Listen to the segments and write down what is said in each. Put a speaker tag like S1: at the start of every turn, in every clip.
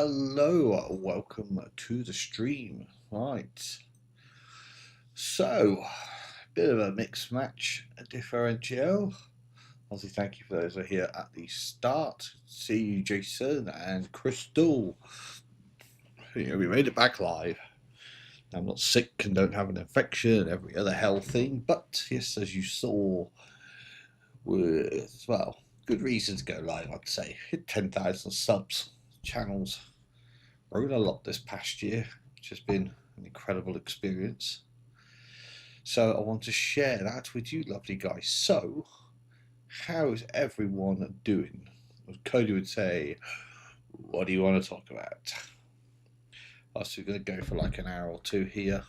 S1: hello, welcome to the stream. Right, so bit of a mixed match, a differential. Obviously, thank you for those who are here at the start. See you, Jason and Crystal. We made it back live. I'm not sick and don't have an infection and every other hell thing, but yes, as you saw, with, well, good reason to go live, I'd say. Hit 10,000 subs, channels. Grown a lot this past year, which has been an incredible experience. So I want to share that with you, lovely guys. So, how is everyone doing? As Cody would say, what do you want to talk about? So we're going to go for like an hour or two here.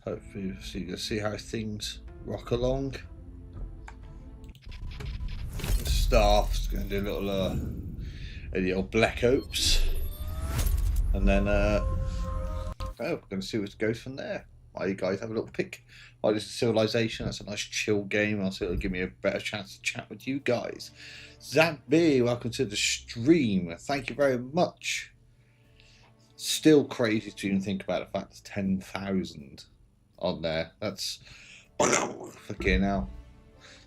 S1: Hopefully, so you can see how things rock along. The staff's going to do a little black ops, and then we're going to see what goes from there. You guys have a little pick. This is Civilization. That's a nice chill game. I'll see it'll give me a better chance to chat with you guys. Zambi, welcome to the stream. Thank you very much. Still crazy to even think about the fact there's 10,000 on there. That's fucking hell.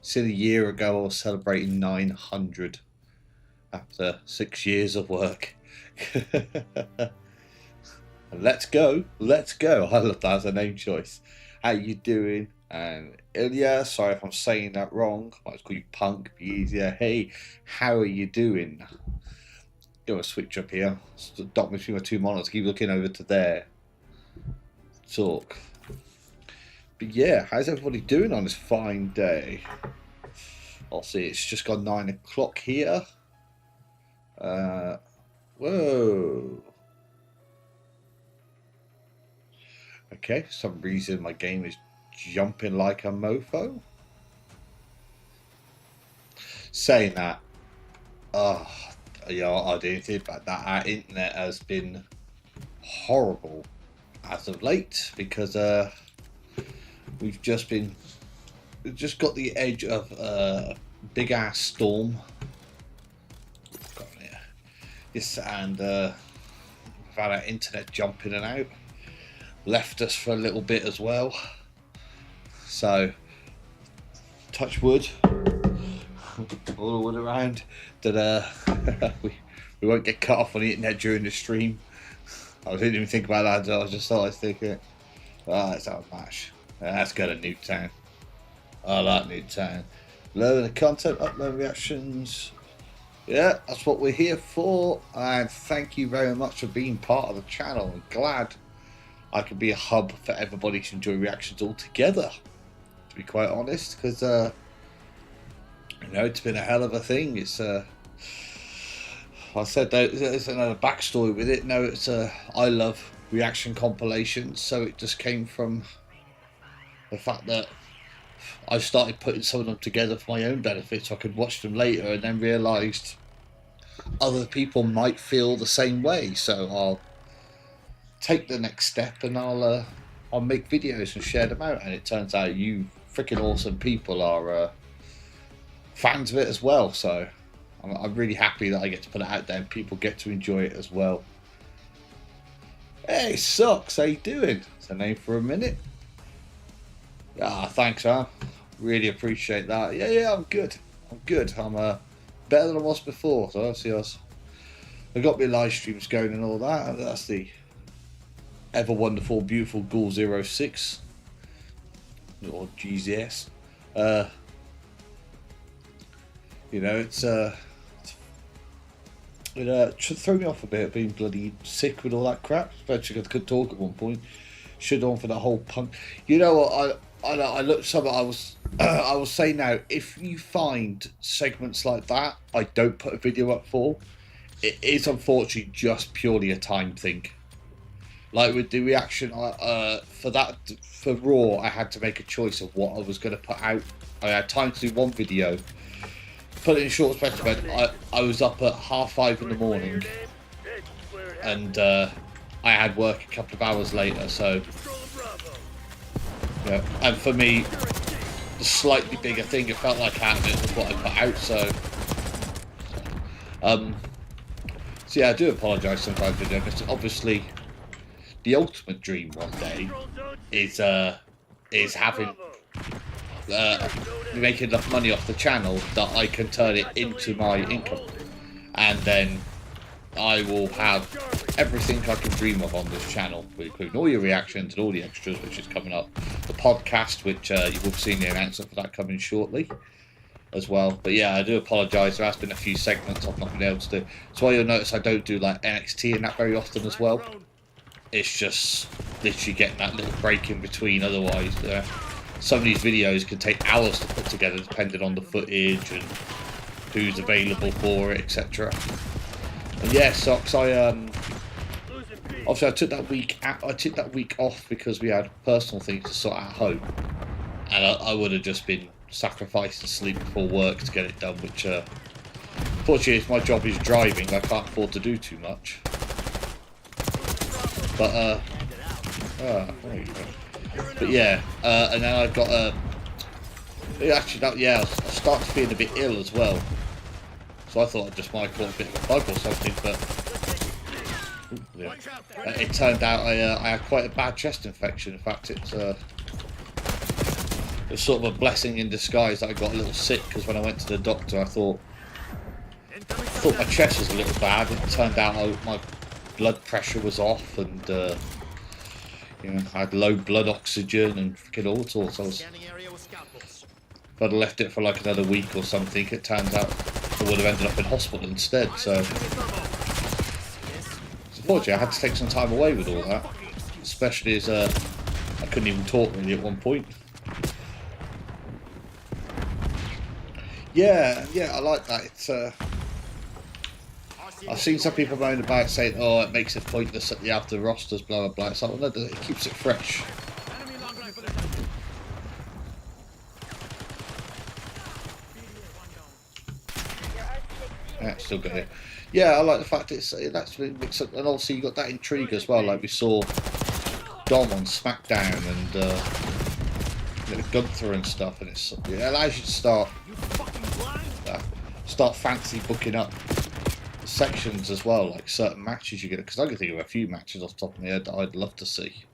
S1: See, a year ago I was celebrating 900 after 6 years of work. Let's go. I love that as a name choice. How you doing? And Ilya, sorry if I'm saying that wrong. I might call you Punk, be easier. Hey, how are you doing? Go switch up here. Stop between my two monitors. Keep looking over to there. Talk. But yeah, how's everybody doing on this fine day? I'll see. It's just gone 9 o'clock here. Whoa. Okay, for some reason my game is jumping like a mofo. Saying that, I don't think about that. Our internet has been horrible as of late because we've just got the edge of a big ass storm. Yes, and we've had our internet jump in and out. Left us for a little bit as well. So, touch wood, all the wood around, that we won't get cut off on the internet during the stream. I didn't even think about that. I just thought I'd think it. That's our match. Let's go to Newtown. I like Newtown. Learn the content, upload reactions. Yeah, that's what we're here for. And thank you very much for being part of the channel. I'm glad I can be a hub for everybody to enjoy reactions all together, to be quite honest, because it's been a hell of a thing. It's I said there's another backstory with it. No, it's I love reaction compilations, so it just came from the fact that I started putting some of them together for my own benefit, so I could watch them later, and then realised other people might feel the same way. So I'll take the next step and I'll make videos and share them out, and it turns out you freaking awesome people are fans of it as well, so I'm really happy that I get to put it out there and people get to enjoy it as well. Hey Sucks, how you doing? It's a name for a minute. Thanks, huh? Really appreciate that. Yeah, I'm good. I'm better than I was before, so I'll see us. I got my live streams going and all that, and that's the ever wonderful, beautiful Ghoul 06 or GZS. It threw me off a bit, being bloody sick with all that crap. Especially I could talk at one point. Should on for the whole punk. You know what? I looked something. I will say now. If you find segments like that, I don't put a video up for. It is unfortunately just purely a time thing. Like with the reaction for Raw, I had to make a choice of what I was going to put out. I had time to do one video. Put it in short perspective. I was up at 5:30 in the morning, and I had work a couple of hours later. So, yeah. And for me, the slightly bigger thing, it felt like half of it was what I put out. So, So yeah, I do apologise sometimes for doing this. Obviously, the ultimate dream one day is having making enough money off the channel that I can turn it into my income, and then I will have everything I can dream of on this channel, including all your reactions and all the extras, which is coming up. The podcast, which you will have seen the announcement for that coming shortly as well. But yeah, I do apologise. There has been a few segments I've not been able to do. So why you'll notice I don't do like NXT and that very often as well. It's just literally getting that little break in between. Otherwise, some of these videos can take hours to put together, depending on the footage and who's available for it, etc. And yeah, Socks. Obviously I took that week. I took that week off because we had personal things to sort out at home, and I would have just been sacrificing sleep before work to get it done. Which, fortunately, if my job is driving, I can't afford to do too much. But yeah, and then I got actually I started feeling a bit ill as well. So I thought I just might caught a bit of a bug or something, but it turned out I had quite a bad chest infection. In fact, it's sort of a blessing in disguise that I got a little sick, because when I went to the doctor, I thought my chest was a little bad. It turned out my blood pressure was off, and you know, I had low blood oxygen and freaking all sorts. If I'd left it for like another week or something, it turns out I would have ended up in hospital instead. So unfortunately, I had to take some time away with all that, especially as I couldn't even talk really at one point. Yeah, I like that. It's I've seen some people moan about it, saying, "Oh, it makes it pointless that you have the rosters, blah blah blah." It's like, well, no, it keeps it fresh. Yeah, still got it. Yeah, I like the fact it actually mixes up, and also you got that intrigue as well. Like we saw Dom on SmackDown and you know, Gunther and stuff, and it allows you to start fancy booking up sections as well, like certain matches you get. Because I can think of a few matches off the top of my head that I'd love to see.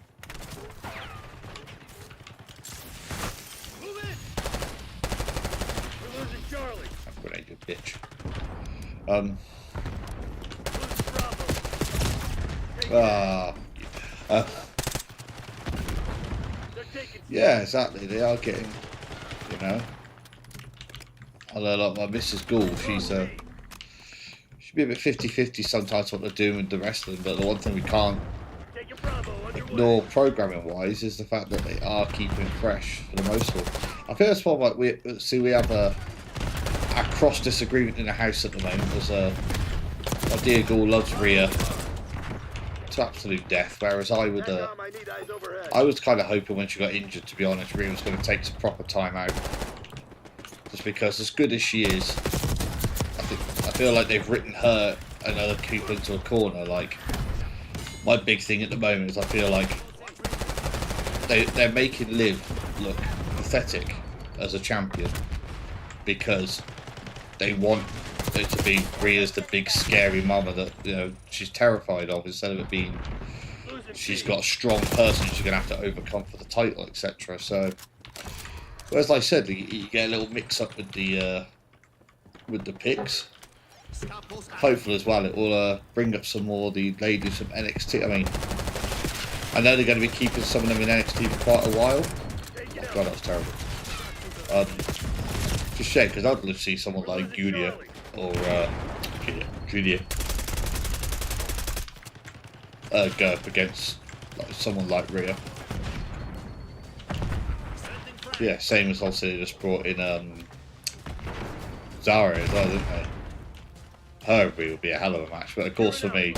S1: Grenade, you bitch. Yeah, exactly. They are getting, you know. Although, like my Mrs. Gould, she's be a bit 50-50 sometimes what they're doing with the wrestling, but the one thing we can't ignore programming wise is the fact that they are keeping it fresh for the most part. I think that's what like we have a cross disagreement in the house at the moment. Because my dear Gould loves Rhea to absolute death, whereas I was kind of hoping when she got injured, to be honest, Rhea was going to take some proper time out, just because as good as she is, I feel like they've written her and other people into a corner. Like, my big thing at the moment is I feel like they're making Liv look pathetic as a champion, because they want it to be Rhea's the big scary mama that, you know, she's terrified of, instead of it being she's got a strong person she's going to have to overcome for the title, etc. So, well, as I said, you get a little mix up with the picks. Hopefully as well it will bring up some more of the ladies from NXT. I mean, I know they're going to be keeping some of them in NXT for quite a while. Oh god, that was terrible. Just shame, because I'd love to see someone like Julia or Julia go up against like someone like Rhea. Yeah, same as obviously they just brought in Zara as well, didn't they? Her would be a hell of a match, but of course for me,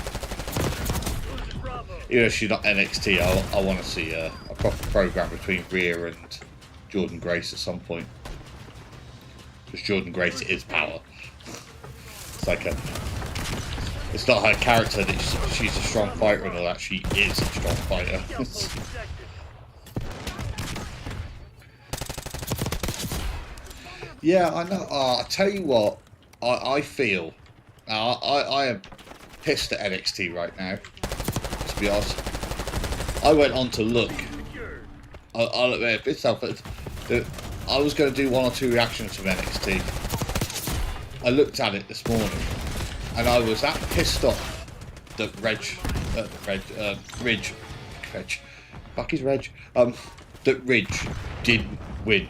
S1: even if she's not NXT, I want to see a proper program between Rhea and Jordan Grace at some point. Because Jordan Grace is power. It's like it's not her character that she's a strong fighter and all that. She is a strong fighter. Yeah, I know. I tell you what, I feel. I am pissed at NXT right now, to be honest. I went on to look. I'll admit itself, I was going to do 1 or 2 reactions from NXT. I looked at it this morning, and I was that pissed off that Ridge didn't win.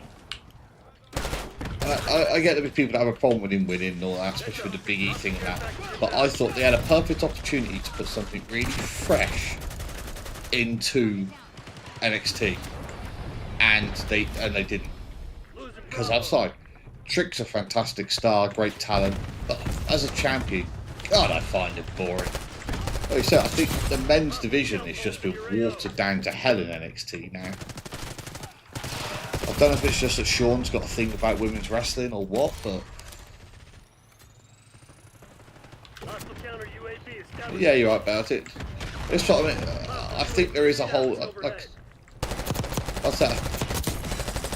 S1: I get that people that have a problem with him winning and all that, especially with the Big E thing and that. But I thought they had a perfect opportunity to put something really fresh into NXT, and they didn't. Because outside, Trick's a fantastic star, great talent, but as a champion, God, I find it boring. Like you said, I think the men's division has just been watered down to hell in NXT now. I don't know if it's just that Sean's got a thing about women's wrestling or what, but yeah, you're right about it. It's what I mean. I think there is a whole what's that?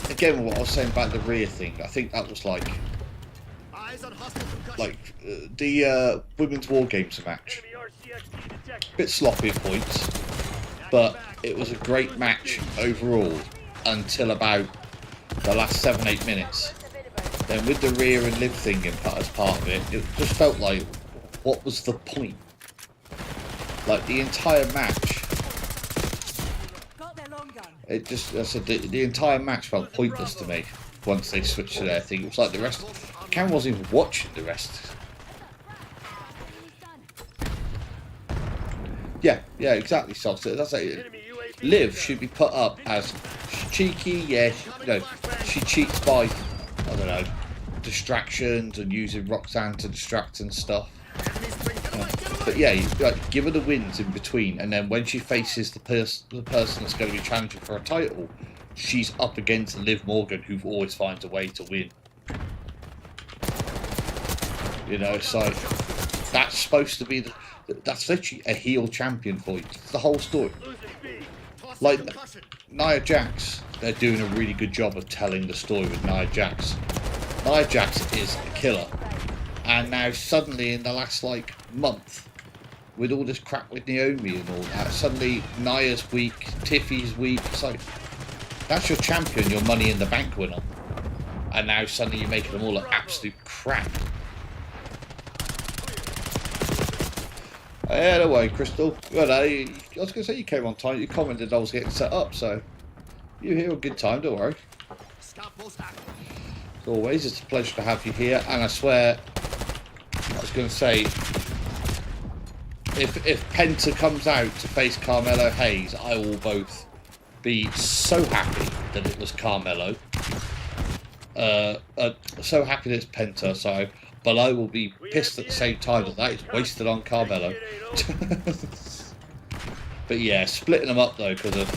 S1: Again, what I was saying about the Rhea thing. I think that was like the women's War Games match. A bit sloppy at points, but it was a great match overall until about the last 7-8 minutes. Then with the Rhea and Liv thing as part of it, it just felt like, what was the point? Like the entire match, it just, I said, the entire match felt pointless to me once they switched to their thing. It was like the rest, Cam wasn't even watching the rest. Yeah, exactly. So that's like, Liv should be put up as cheeky. Yeah, she cheats by, I don't know, distractions and using Roxanne to distract and stuff. But yeah, give her the wins in between, and then when she faces the person that's going to be challenging for a title, she's up against Liv Morgan, who always finds a way to win. So that's supposed to be that's literally a heel champion for you. It's the whole story. Like Nia Jax, they're doing a really good job of telling the story with Nia Jax. Nia Jax is a killer, and now suddenly in the last month, with all this crap with Naomi and all that, suddenly Nia's weak, Tiffy's weak. It's like, that's your champion, your Money in the Bank winner, and now suddenly you're making them all look absolute crap. Yeah, no way, Crystal. Well, I was going to say you came on time. You commented I was getting set up, so you're here a good time, don't worry. As always, it's a pleasure to have you here, and I swear, I was going to say, if Penta comes out to face Carmelo Hayes, I will both be so happy that it was Carmelo, so happy that it's Penta, so, but I will be pissed at the same time that is wasted on Carmelo. But yeah, splitting them up though because of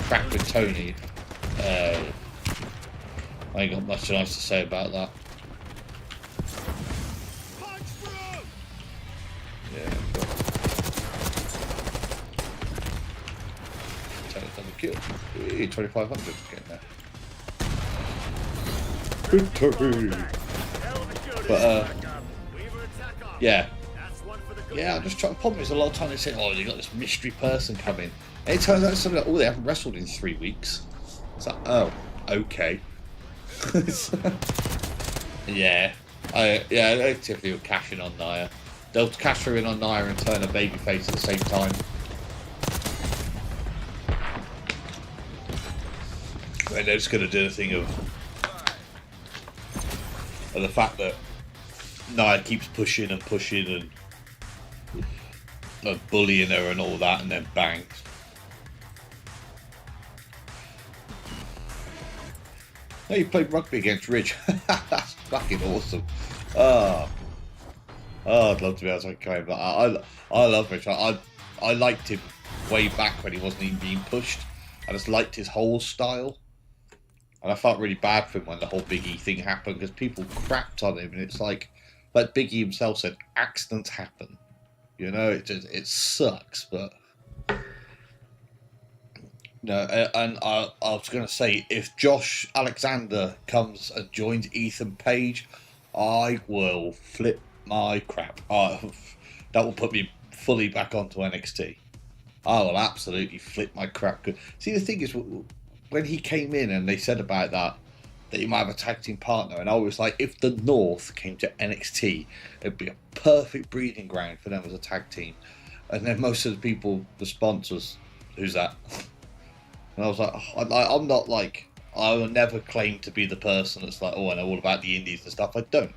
S1: crap with Tony, I ain't got much nice to say about that. Yeah. Kill. 2,500 getting there. But yeah, I'm just trying. The problem is a lot of time they say, "Oh, you got this mystery person coming," and it turns out something like, "Oh, they haven't wrestled in 3 weeks." It's like, oh, okay. Yeah, I typically will cash in on Nia. They'll cash her in on Nia and turn her babyface at the same time. And they're just going to do the thing of the fact that Nia keeps pushing and bullying her and all that, and then bang. No, you played rugby against Ridge. That's fucking awesome. Oh, I'd love to be able to claim that. I love Ridge. I liked him way back when he wasn't even being pushed. I just liked his whole style. And I felt really bad for him when the whole Big E thing happened, because people crapped on him, and it's like Big E himself said, accidents happen. It sucks, but no. And I was going to say, if Josh Alexander comes and joins Ethan Page, I will flip my crap. That will put me fully back onto NXT. I will absolutely flip my crap. See, the thing is, when he came in and they said about that he might have a tag team partner, and I was like, if the North came to NXT, it'd be a perfect breeding ground for them as a tag team. And then most of the people, the sponsors, who's that? And I was like, I'm not like, I will never claim to be the person that's like, oh, I know all about the indies and stuff. I don't.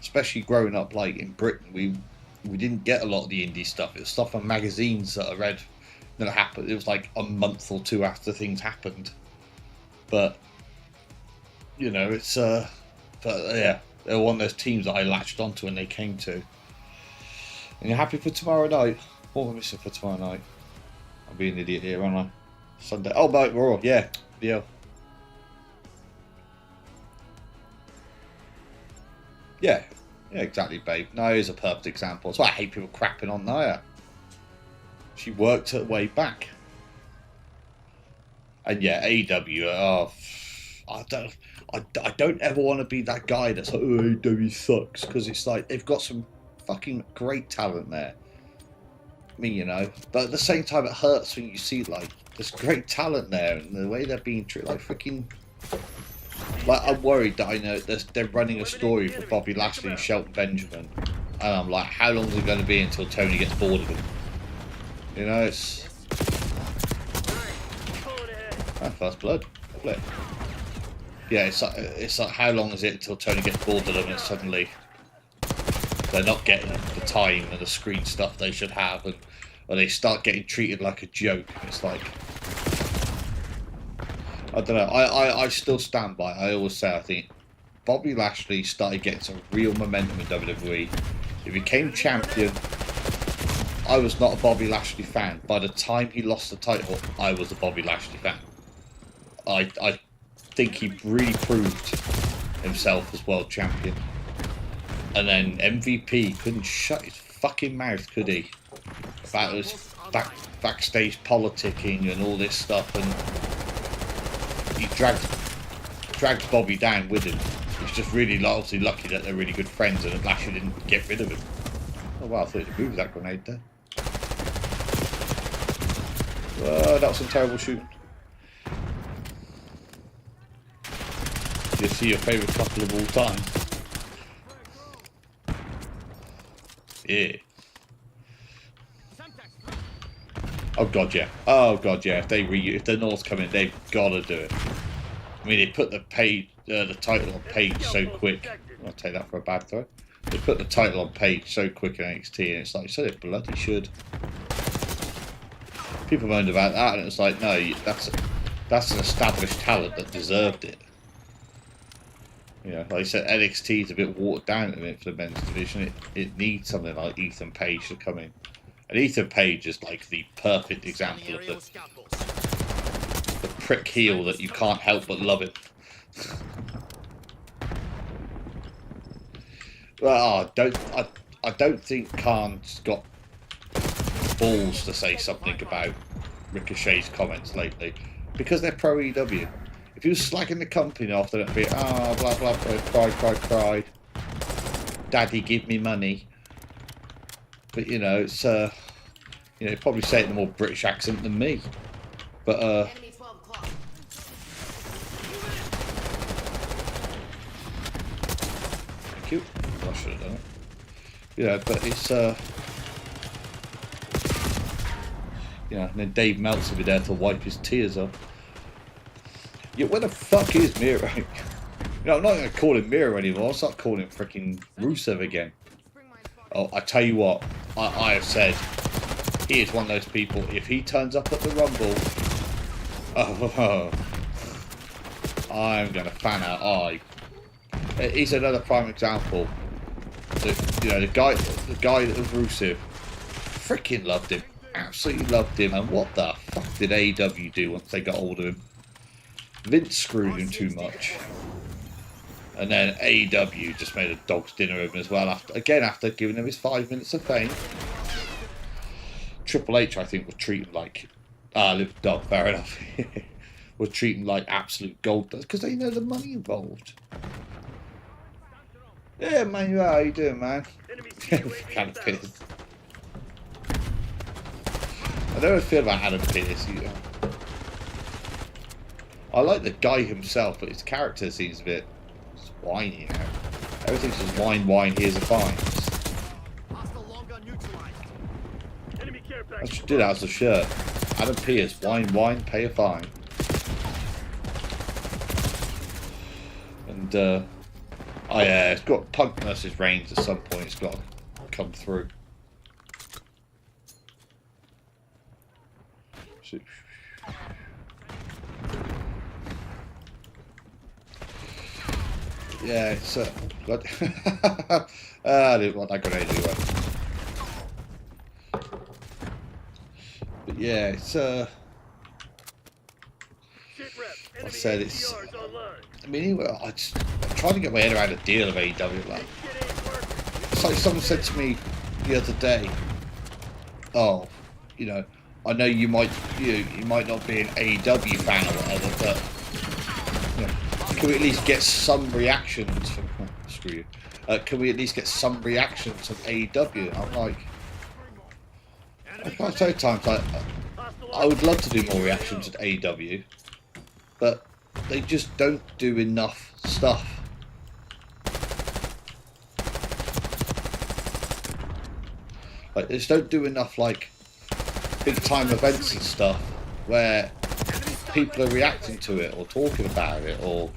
S1: Especially growing up like in Britain, we didn't get a lot of the indie stuff. It was stuff on magazines that I read that happened. It was like a month or two after things happened. But you know, it's but yeah, they're one of those teams that I latched onto when they came to. And you're happy for tomorrow night? What am I missing for tomorrow night? I'll be an idiot here, aren't I? Sunday. Oh, but Raw, yeah, yeah. Yeah, exactly, babe. Naya's a perfect example. That's why I hate people crapping on Naya. She worked her way back. And yeah, AEW, oh, I don't ever want to be that guy that's like, oh, AEW sucks, because it's like, they've got some fucking great talent there. Me, you know. But at the same time, it hurts when you see, like, there's great talent there, and the way they're being treated, like, freaking... Like, I'm worried that I know they're running a story for Bobby Lashley and Shelton Benjamin, and I'm like, how long is it going to be until Tony gets bored of him? You know, it's... Ah, first blood. Lovely. Yeah, it's like how long is it until Tony gets bored of them and suddenly they're not getting the time and the screen stuff they should have, and or they start getting treated like a joke. It's like, I don't know. I still stand by it. I always say I think Bobby Lashley started getting some real momentum in WWE. He became champion. I was not a Bobby Lashley fan. By the time he lost the title, I was a Bobby Lashley fan. I think he really proved himself as world champion. And then MVP couldn't shut his fucking mouth, could he? About his backstage politicking and all this stuff, and he dragged Bobby down with him. He's just really obviously lucky that they're really good friends and that Lashley didn't get rid of him. Oh wow, I thought he'd moved that grenade there. Whoa, that was some terrible shooting. You see your favourite couple of all time. Yeah. Oh god, yeah. Oh god, yeah. If the North come in, they've got to do it. I mean, they put the title on page so quick. I'll take that for a bad throw. They put the title on page so quick in NXT, and it's like, so they bloody should. People moaned about that, and it's like, no, that's an established talent that deserved it. You know, like I said, NXT is a bit watered down at the minute for the men's division. It needs something like Ethan Page to come in. And Ethan Page is like the perfect example of the prick heel that you can't help but love it. Well, I don't think Khan's got balls to say something about Ricochet's comments lately, because they're pro EW. If he was slagging the company off, then it'd be, blah, blah, blah, cry. Daddy, give me money. But, you know, it's, you know, he'd probably say it in a more British accent than me. But, thank you. I should have done it. Yeah, but it's, yeah, and then Dave Meltzer will be there to wipe his tears off. Yeah, where the fuck is Miro? You know, I'm not going to call him Miro anymore. I'll start calling him freaking Rusev again. Oh, I tell you what, I have said, he is one of those people, if he turns up at the Rumble, I'm going to fan out eye. He's another prime example. You know, the guy that was Rusev, freaking loved him. Absolutely loved him. And what the fuck did AEW do once they got hold of him? Vince screwed him too much. And then AEW just made a dog's dinner of him as well, after giving him his 5 minutes of fame. Triple H, I think, would treat him like... live dog, fair enough. Would treat him like absolute gold dust, because they know the money involved. Yeah, man, how you doing, man? Kind of pissed. I don't know how I feel about Adam Pearce. I like the guy himself, but his character seems a bit whiny now. Everything's just whine, here's a fine. I should do that as a shirt. Adam Pearce, whine, pay a fine. And, oh yeah, it's got Punk versus Reigns at some point, it's got to come through. So, yeah, it's God. I didn't want that grenade anyway. But yeah, it's I said it's. I mean, I'm trying to get my head around a deal of AEW. Like, it's like someone said to me the other day, "Oh, you know, I know you might not be an AEW fan or whatever, but you know, can we at least get some reactions from screw you? Can we at least get some reactions from AEW?" I'm like, I can't say times like I would love to do more reactions at AEW, but they just don't do enough stuff. Like, they just don't do enough, like, big time events and stuff where people are reacting to it or talking about it, or,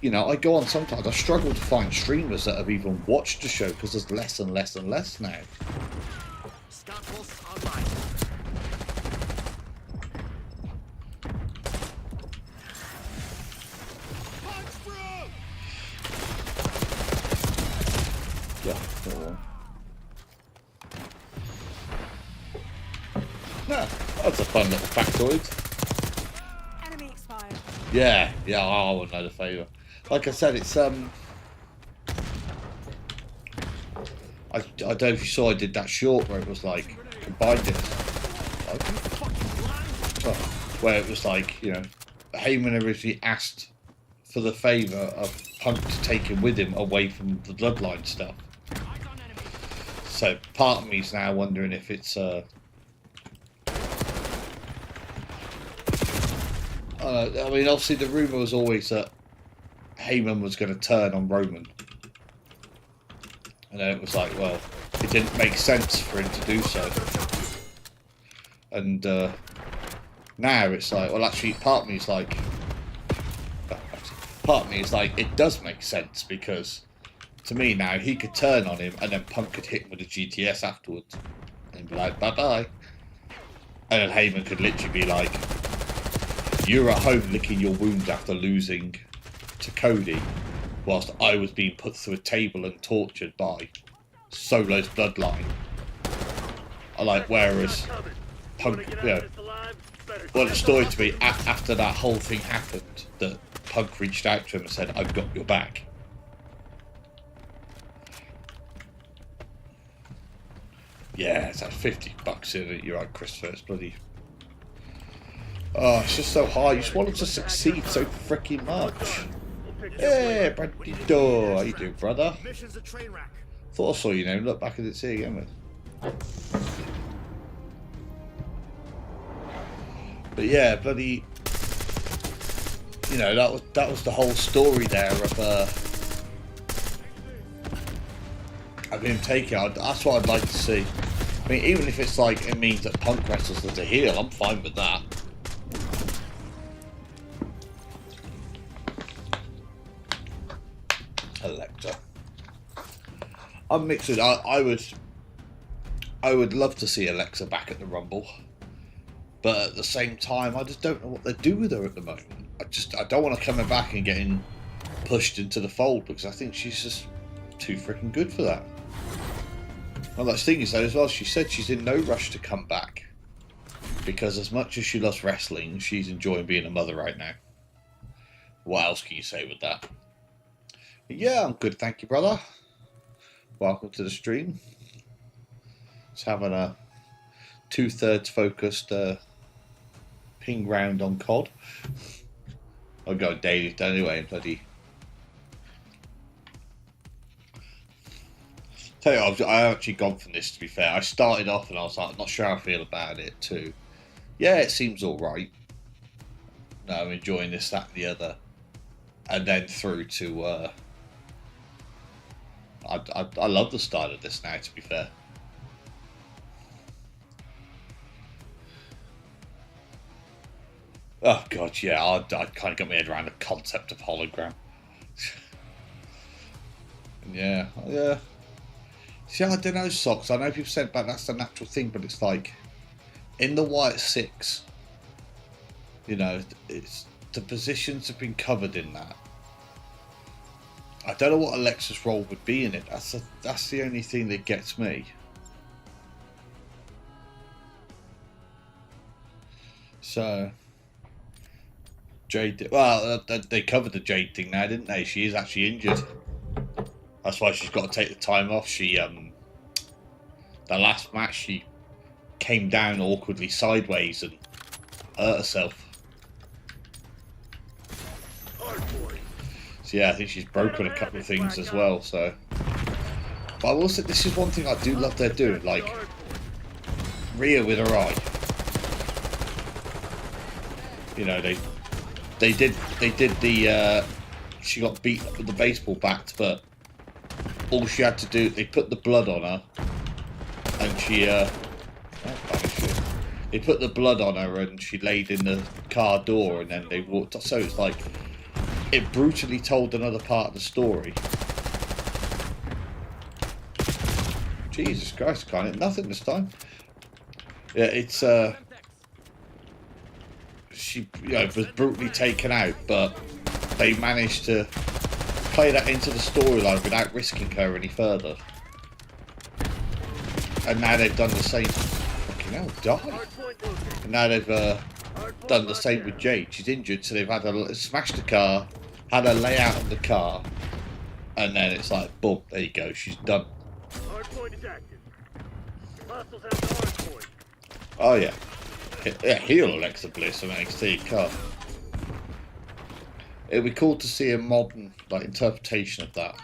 S1: you know, I go on sometimes, I struggle to find streamers that have even watched the show because there's less and less and less now. Yeah, that's a fun little factoid. Enemy expired. Yeah, I wouldn't know the favour. Like I said, it's I don't know if you saw I did that short where it was like combined it. Where it was like, you know, Heyman originally asked for the favour of Punk to take him with him away from the bloodline stuff. So part of me's now wondering if it's I mean, obviously the rumour was always that Heyman was going to turn on Roman. And then it was like, well, it didn't make sense for him to do so. And now it's like, well, actually, part of me is like, it does make sense, because to me now, he could turn on him and then Punk could hit him with a GTS afterwards. And be like, bye-bye. And then Heyman could literally be like, you're at home licking your wounds after losing to Cody, whilst I was being put through a table and tortured by Solo's bloodline. I like, whereas Punk, you know, well, the story to me, after that whole thing happened, that Punk reached out to him and said, I've got your back. Yeah, it's like $50 in it. You're right, Christopher. It's bloody. Oh, it's just so hard. You just want it to succeed so freaking much. Hey, Brandito. How you doing, brother? Thought I saw your name. Look back at it, see again, man. But yeah, bloody. You know, that was the whole story there of him taking it. That's what I'd like to see. I mean, even if it's like it means that Punk wrestles as a heel, I'm fine with that. Alexa. I'm mixed. I would love to see Alexa back at the Rumble, but at the same time, I just don't know what they do with her at the moment. I don't want to come back and getting pushed into the fold, because I think she's just too freaking good for that. Well, that's the thing is though as well, she said she's in no rush to come back, because as much as she loves wrestling, she's enjoying being a mother right now. What else can you say with that? But yeah, I'm good, thank you, brother. Welcome to the stream. Just having a 2/3 focused ping round on COD. I've got a daily done anyway, bloody. Tell you, I've actually gone from this, to be fair. I started off and I was like, I'm not sure how I feel about it, too. yeah, it seems alright. No, I'm enjoying this, that, and the other. And then through to, I love the style of this now, to be fair. Oh, God, yeah, I kind of got my head around the concept of hologram. Yeah. See, I don't know, Socks. I know people said but that's the natural thing, but it's like, in the White Six, you know, it's the positions have been covered in that. I don't know what Alexa's role would be in it. That's the only thing that gets me. So, Jade. Well, they covered the Jade thing now, didn't they? She is actually injured. That's why she's got to take the time off. She, the last match, she came down awkwardly sideways and hurt herself. So yeah, I think she's broken a couple of things as well. So, but I will say this is one thing I do love they're doing, like Rhea with her eye. You know, they did the she got beat up with the baseball bat, but all she had to do, they put the blood on her, and she they put the blood on her, and she laid in the car door, and then they walked off. So it's like it brutally told another part of the story. Jesus Christ, can't hit nothing this time. Yeah, it's she was brutally taken out, but they managed to play that into the storyline without risking her any further. And now they've done the same. Fucking hell, die. And now they've done the same with Jade. She's injured, so they've had her smash the car, had her lay out on the car, and then it's like, boom, there you go, she's done. Oh yeah. Yeah, heal Alexa Bliss and NXT car. It'd be cool to see a modern interpretation of that.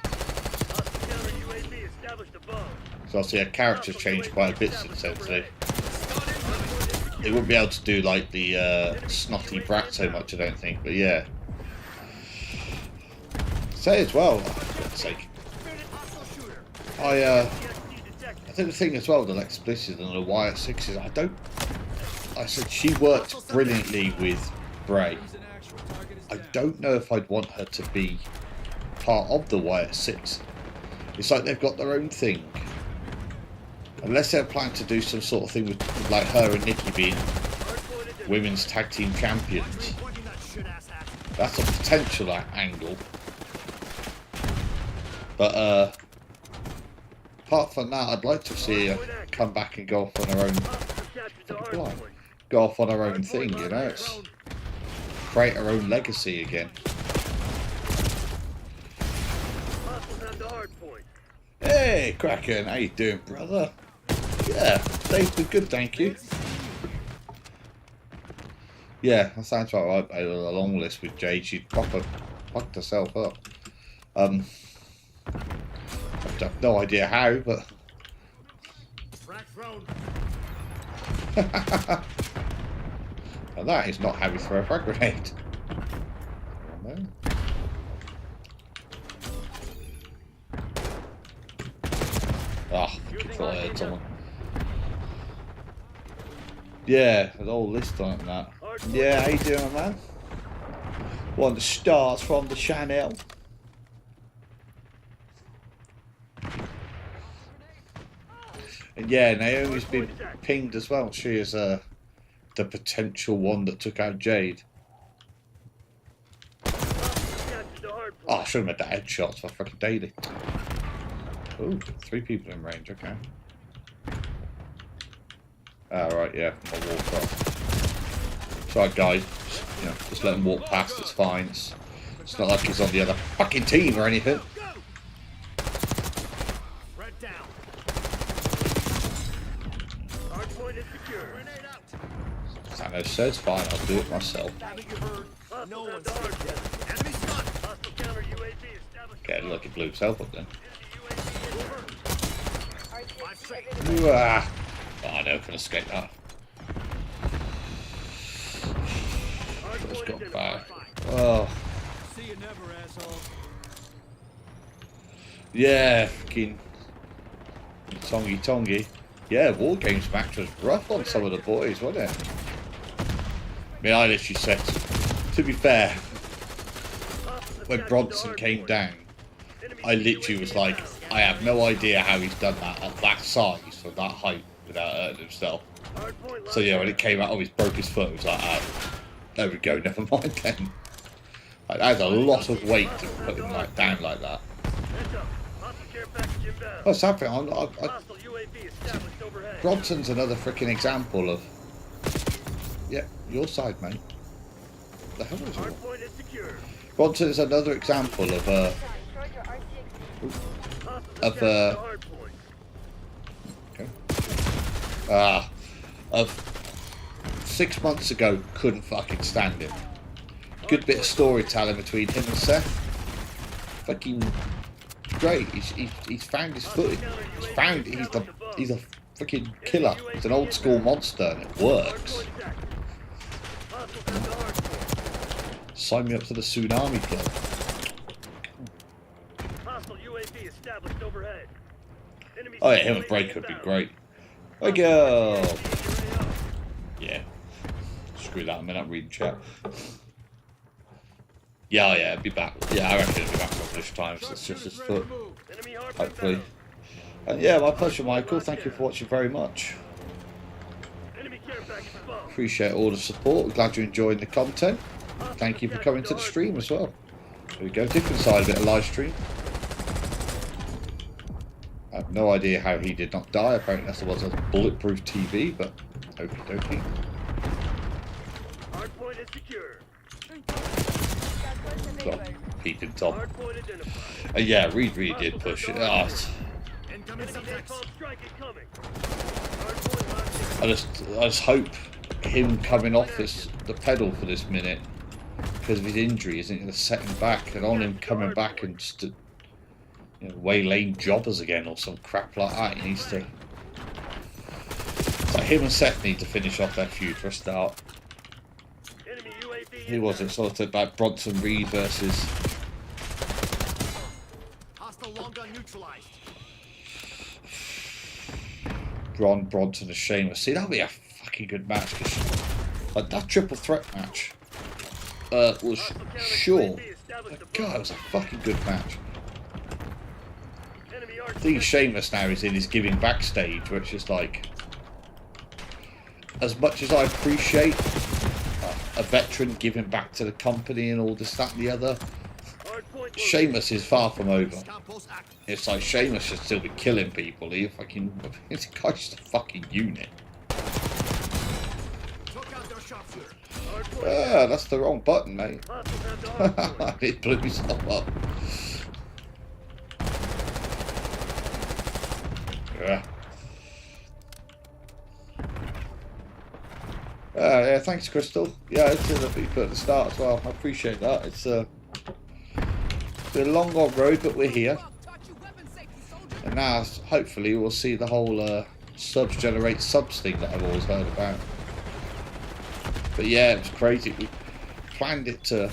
S1: So I see her character changed quite a bit since then. So they wouldn't be able to do like the snotty brat so much, I don't think. But yeah, say as well. For God's sake. I think the thing as well with Alexa Bliss and the Wyatt Sixes, I said she worked brilliantly with Bray. I don't know if I'd want her to be part of the Wyatt Six. It's like they've got their own thing. Unless they're planning to do some sort of thing with like her and Nikki being women's tag team champions. That's a potential angle. But apart from that, I'd like to see her come back and go off on her own. Go off on her own thing, you know. It's create her own legacy again. Hey, Kraken, how you doing, brother? Yeah, Dave's been good, thank you. Yeah, that sounds about right. A long list with Jade. She proper fucked herself up. I have no idea how, but. And that is not how we throw a frag grenade. Oh, I thought I heard someone. Yeah, there's a whole list on it and that. Yeah, how you doing, man? One of the stars from the channel. And yeah, Naomi's been pinged as well. She is the potential one that took out Jade. Oh, I should have made that headshots for fucking daily. Ooh, 3 people in range, okay. Right, yeah, I'll walk off. Sorry guys, just let him walk past, it's fine. It's not like he's on the other fucking team or anything. Sano says, fine, I'll do it myself. Okay, look, he blew himself up then. Oh, I never can escape that. got back. Oh.
S2: See you never, asshole.
S1: Yeah, fucking Tongy. Yeah, War Games match was rough on some of the boys, wasn't it? I mean, I literally said, to be fair, when Bronson came down, I literally was like, I have no idea how he's done that at that size for that height without hurting himself. So yeah, when it came out, he's broke his foot. It was like, there we go, never mind then. Like, that had a lot of weight to put him like down like that. What's happening? Bronson's another freaking example of. Yeah, your side, mate. The hell is it? Bronson's another example of 6 months ago couldn't fucking stand him. Good bit of storytelling between him and Seth. Fucking great. He's found his footing. He's a freaking killer. He's an old school monster and it works. Sign me up to the Tsunami Club. Oh yeah, him and Break would be great. There we go. Yeah. Screw that, I'm not reading chat. Yeah, it'd be back. Yeah, I reckon it'll be back on this time, so it's just his foot. Hopefully. And yeah, my pleasure, Michael. Thank you for watching very much. Appreciate all the support. Glad you're enjoying the content. Thank you for coming to the stream as well. There we go, different side of it, a live stream. I have no idea how he did not die. Apparently that's was a bulletproof TV, but okie dokie.
S3: Hardpoint is secure.
S1: So, peeping Tom. Yeah, Reed did push it. Oh, I just hope him coming off the pedal for this minute because of his injury isn't going to set him back, and on him coming back and just waylaying jobbers again or some crap like that. He needs to. So him and Seth need to finish off their feud for a start. Who was it? Sort of about Bronson Reed versus. Bronson and Sheamus. See, that'll be a fucking good match. Like that triple threat match was short. But God, it was a fucking good match. The thing Sheamus now is in his giving backstage, which is like, as much as I appreciate a veteran giving back to the company and all this, that, and the other, Sheamus is far from over. It's like Sheamus should still be killing people. He fucking, this guy's just a fucking unit. Ah, that's the wrong button, mate. It blew himself up. Yeah. Yeah, thanks, Crystal. Yeah, it's a bit put at the start as well. I appreciate that. It's been a long old road, but we're here. And now, hopefully, we'll see the whole subs generate subs thing that I've always heard about. But yeah, it was crazy. We planned it to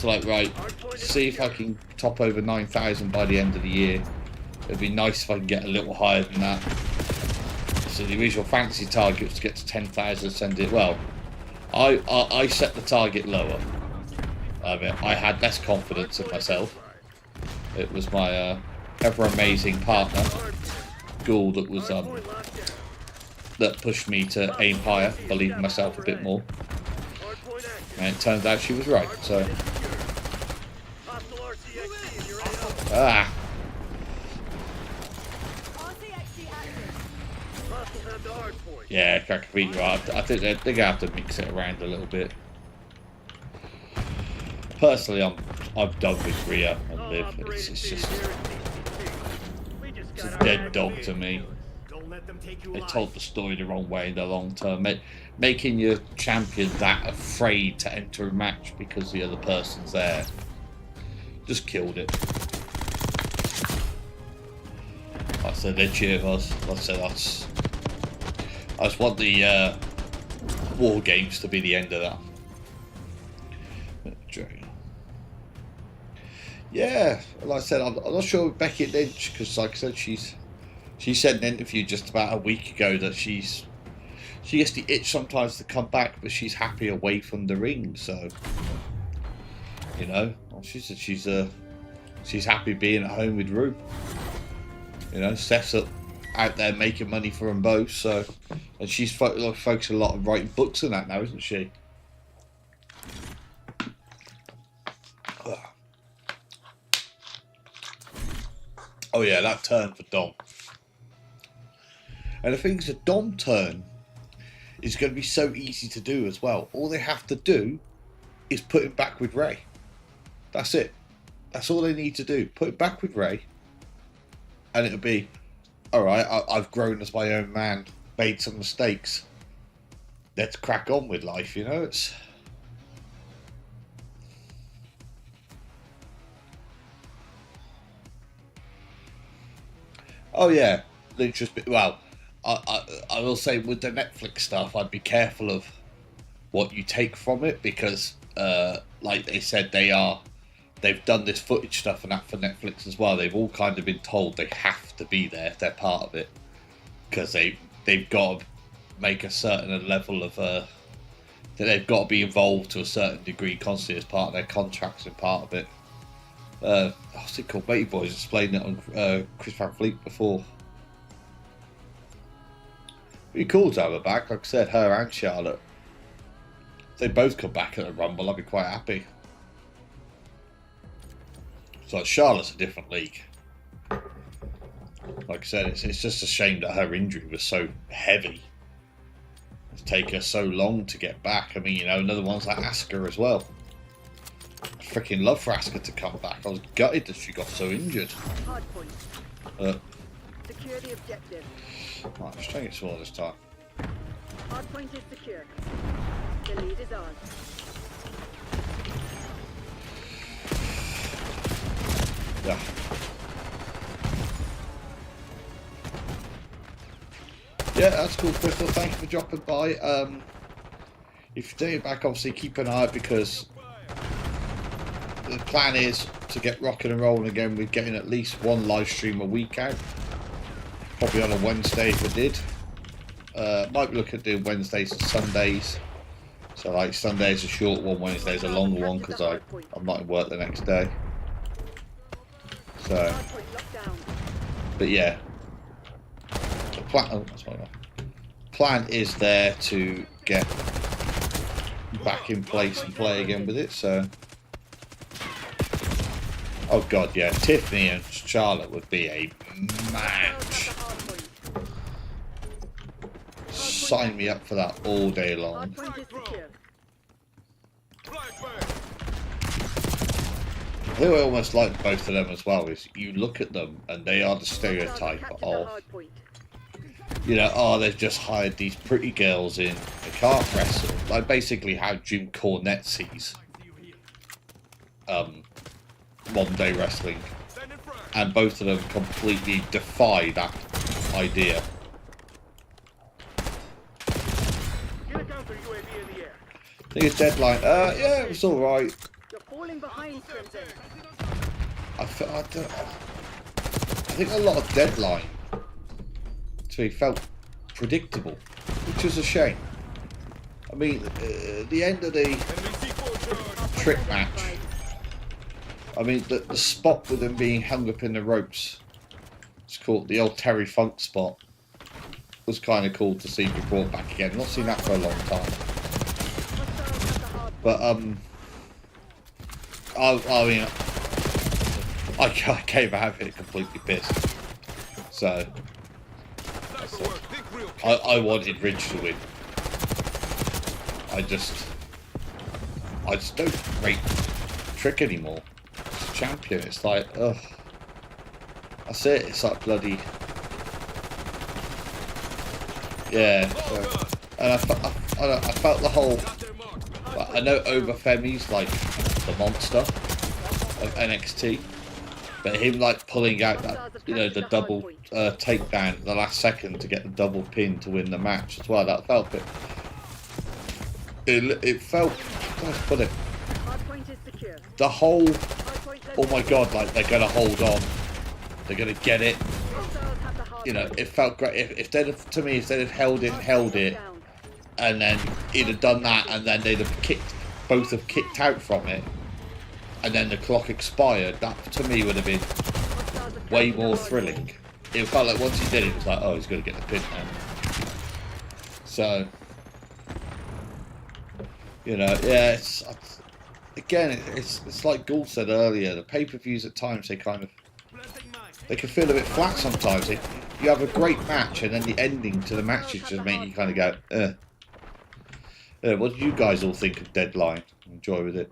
S1: like, right, see if I can top over 9,000 by the end of the year. It'd be nice if I can get a little higher than that. So the original fantasy target was to get to 10,000 and send it. Well, I set the target lower. I mean, I had less confidence in myself. It was my ever amazing partner, Ghoul, that was that pushed me to aim higher, believe in myself a bit more. And it turns out she was right. So yeah, I completely right. I think they're gonna have to mix it around a little bit. Personally, I'm done with Rhea and Liv. It's just it's a dead dog to me. They told the story the wrong way in the long term. Making your champion that afraid to enter a match because the other person's there just killed it. I said they cheer us. I said I just want War Games to be the end of that. Yeah, like I said, I'm not sure with Becky Lynch because, like I said, she said in an interview just about a week ago that she gets the itch sometimes to come back, but she's happy away from the ring. So, you know, she said she's happy being at home with Rue. You know, Seth's out there making money for them both. So, and she's focusing a lot on writing books and that now, isn't she? Oh yeah, that turn for Dom. And the thing is, the Dom turn is going to be so easy to do as well. All they have to do is put him back with Ray. That's it. That's all they need to do. Put him back with Ray. And it'll be, alright, I've grown as my own man. Made some mistakes. Let's crack on with life, you know? It's... Oh yeah, well, I will say with the Netflix stuff, I'd be careful of what you take from it because, like they said, they've done this footage stuff and that for Netflix as well. They've all kind of been told they have to be there if they're part of it because they've got to make a certain level of that they've got to be involved to a certain degree constantly as part of their contracts and part of it. What's it called? Matey Boys explained it on Chris Van Vliet before. Be cool to have her back. Like I said, her and Charlotte. If they both come back at the Rumble, I'd be quite happy. So Charlotte's a different league. Like I said, it's just a shame that her injury was so heavy. It's taken her so long to get back. I mean, you know, another one's like Asuka as well. I freaking love for Asuka to come back. I was gutted that she got so injured.
S3: Secure the objective.
S1: Right, let's try and get some more this time.
S3: Hardpoint is secure. The lead is ours.
S1: Yeah. Yeah, that's cool, Crystal. Thank you for dropping by. If you're doing back, obviously keep an eye out because the plan is to get rocking and rolling again with getting at least one live stream a week out. Probably on a Wednesday if we did. Might be looking at doing Wednesdays and Sundays. So like Sunday's a short one, Wednesday's a longer one because I'm not in work the next day. So, but yeah, the plan is there to get back in place and play again with it. So, oh god, yeah, Tiffany and Charlotte would be a match. Sign me up for that all day long. I think I almost like both of them as well. Is you look at them and they are the stereotype of, you know, oh, they've just hired these pretty girls in. They can't wrestle. Like basically how Jim Cornette sees modern day wrestling, and both of them completely defy that idea. I think it's Deadline. Yeah, it was all right. I think a lot of Deadline to me felt predictable, which was a shame. I mean, the end of the trick match. I mean, the spot with them being hung up in the ropes. It's called the old Terry Funk spot. Was kind of cool to see be brought back again. Not seen that for a long time. But I mean, I came out of it completely pissed. So I wanted Ridge to win. I just don't rate Trick anymore. It's champion. It's like, ugh. That's it. It's like bloody. Yeah. So, and I felt the whole. I know over Femi's like the monster of NXT, but him like pulling out that, you know, the double takedown at the last second to get the double pin to win the match as well. That felt a bit it felt, how can I put it?
S3: Hardpoint is secure.
S1: The whole,
S3: Hardpoint
S1: oh my god, like they're gonna hold on, they're gonna get it.
S3: Hostiles have the hardpoint.
S1: You know, it felt great. If they'd have, to me, if they'd have held it,
S3: Down.
S1: and then he'd have done that, and then they'd have both have kicked out from it, and then the clock expired. That to me would have been
S3: Hostiles have
S1: way
S3: captured the
S1: more
S3: hardpoint.
S1: thrilling. It felt like once he did it, it was like, oh, he's gonna get the pin now. So, you know, yeah, again, it's like Gould said earlier. The pay-per-views at times they can feel a bit flat sometimes. You have a great match, and then the ending to the matches just make you kind of go, what do you guys all think of Deadline? Enjoy with it.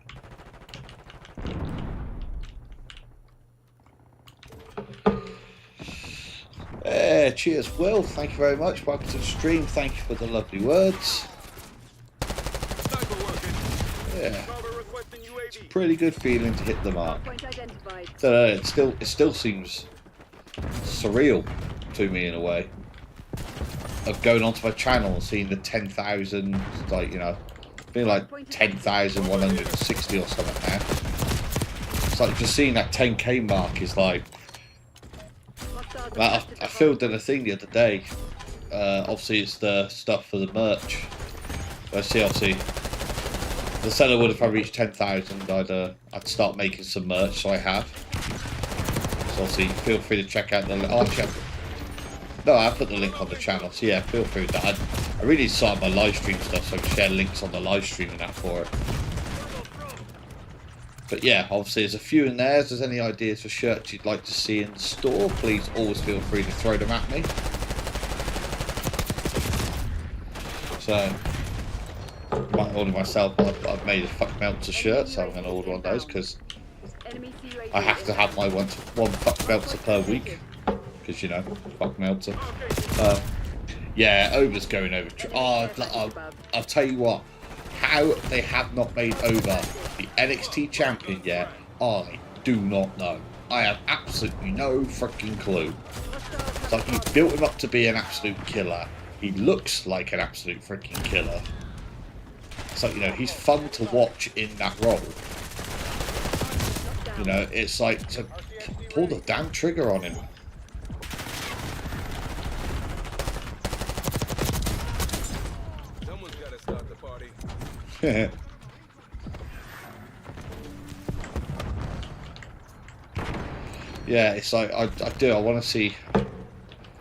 S1: Cheers, Will. Thank you very much. Welcome to the stream. Thank you for the lovely words. Yeah, it's a pretty good feeling to hit the mark.
S3: Hardpoint identified.
S1: It still seems surreal to me in a way of going onto my channel and seeing the 10,000, like, you know, being like 10,160 or something now. It's like just seeing that 10k mark is like.
S3: Hostiles have
S1: I
S3: captured the
S1: filled in a thing the other day. Obviously, it's the stuff for the merch. I see, obviously, the seller would have probably reached 10,000. I'd start making some merch, so I have. So obviously, feel free to check out the. Oh, no, I put the link on the channel. So yeah, feel free to that. I really started my live stream stuff, so I can share links on the live stream and that for it. But yeah, obviously there's a few in there. If there's any ideas for shirts you'd like to see in the store, please always feel free to throw them at me. So, I might order myself. I've made a Fuck Meltzer shirt, so I'm going to order one of those because
S3: enemy CUAV.
S1: I have to have my one Fuck Meltzer per week. Because, you know, Fuck Meltzer. Yeah, Over's going over. I'll tell you what. How they have not made over the NXT champion yet, I do not know. I have absolutely no freaking clue. It's like you built him up to be an absolute killer. He looks like an absolute freaking killer. It's like, you know, he's fun to watch in that role. You know, it's like to pull the damn trigger on him.
S2: Someone's got to start the party.
S1: Yeah, it's like I want to see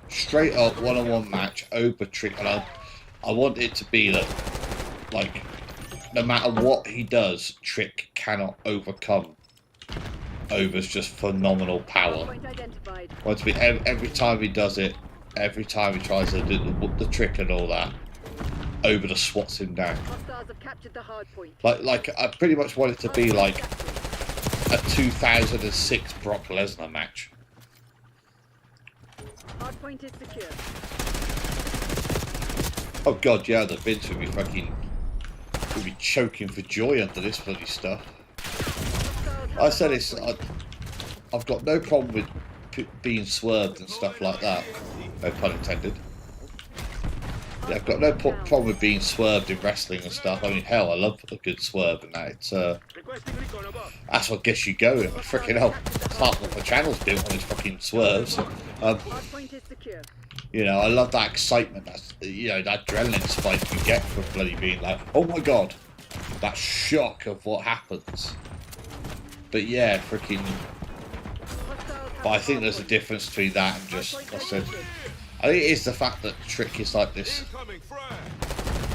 S1: straight up one-on-one match over Trick, and I want it to be that, like, no matter what he does, Trick cannot overcome Over's just phenomenal power.
S3: Hardpoint identified.
S1: I want it to be every time he does it, every time he tries to do the trick and all that, Over just swats him down.
S3: Hostiles have captured the hardpoint.
S1: Like I pretty much want it to be like a 2006 Brock Lesnar match.
S3: Hardpoint is secure.
S1: Oh god, yeah, the Vince would be choking for joy under this bloody stuff. I said it's. I've got no problem with being swerved and stuff like that. No pun intended. Yeah, I've got no problem with being swerved in wrestling and stuff. I mean, hell, I love a good swerve and that. It's that's what gets you going. Freaking hell, half of the channel's built on these fucking swerves.
S3: Hardpoint is secure.
S1: You know, I love that excitement. That's, you know, that adrenaline spike you get from bloody being like, oh my god, that shock of what happens. But yeah, freaking. But I think there's a difference between that and just, like I said, I think it is the fact that Trick is like this.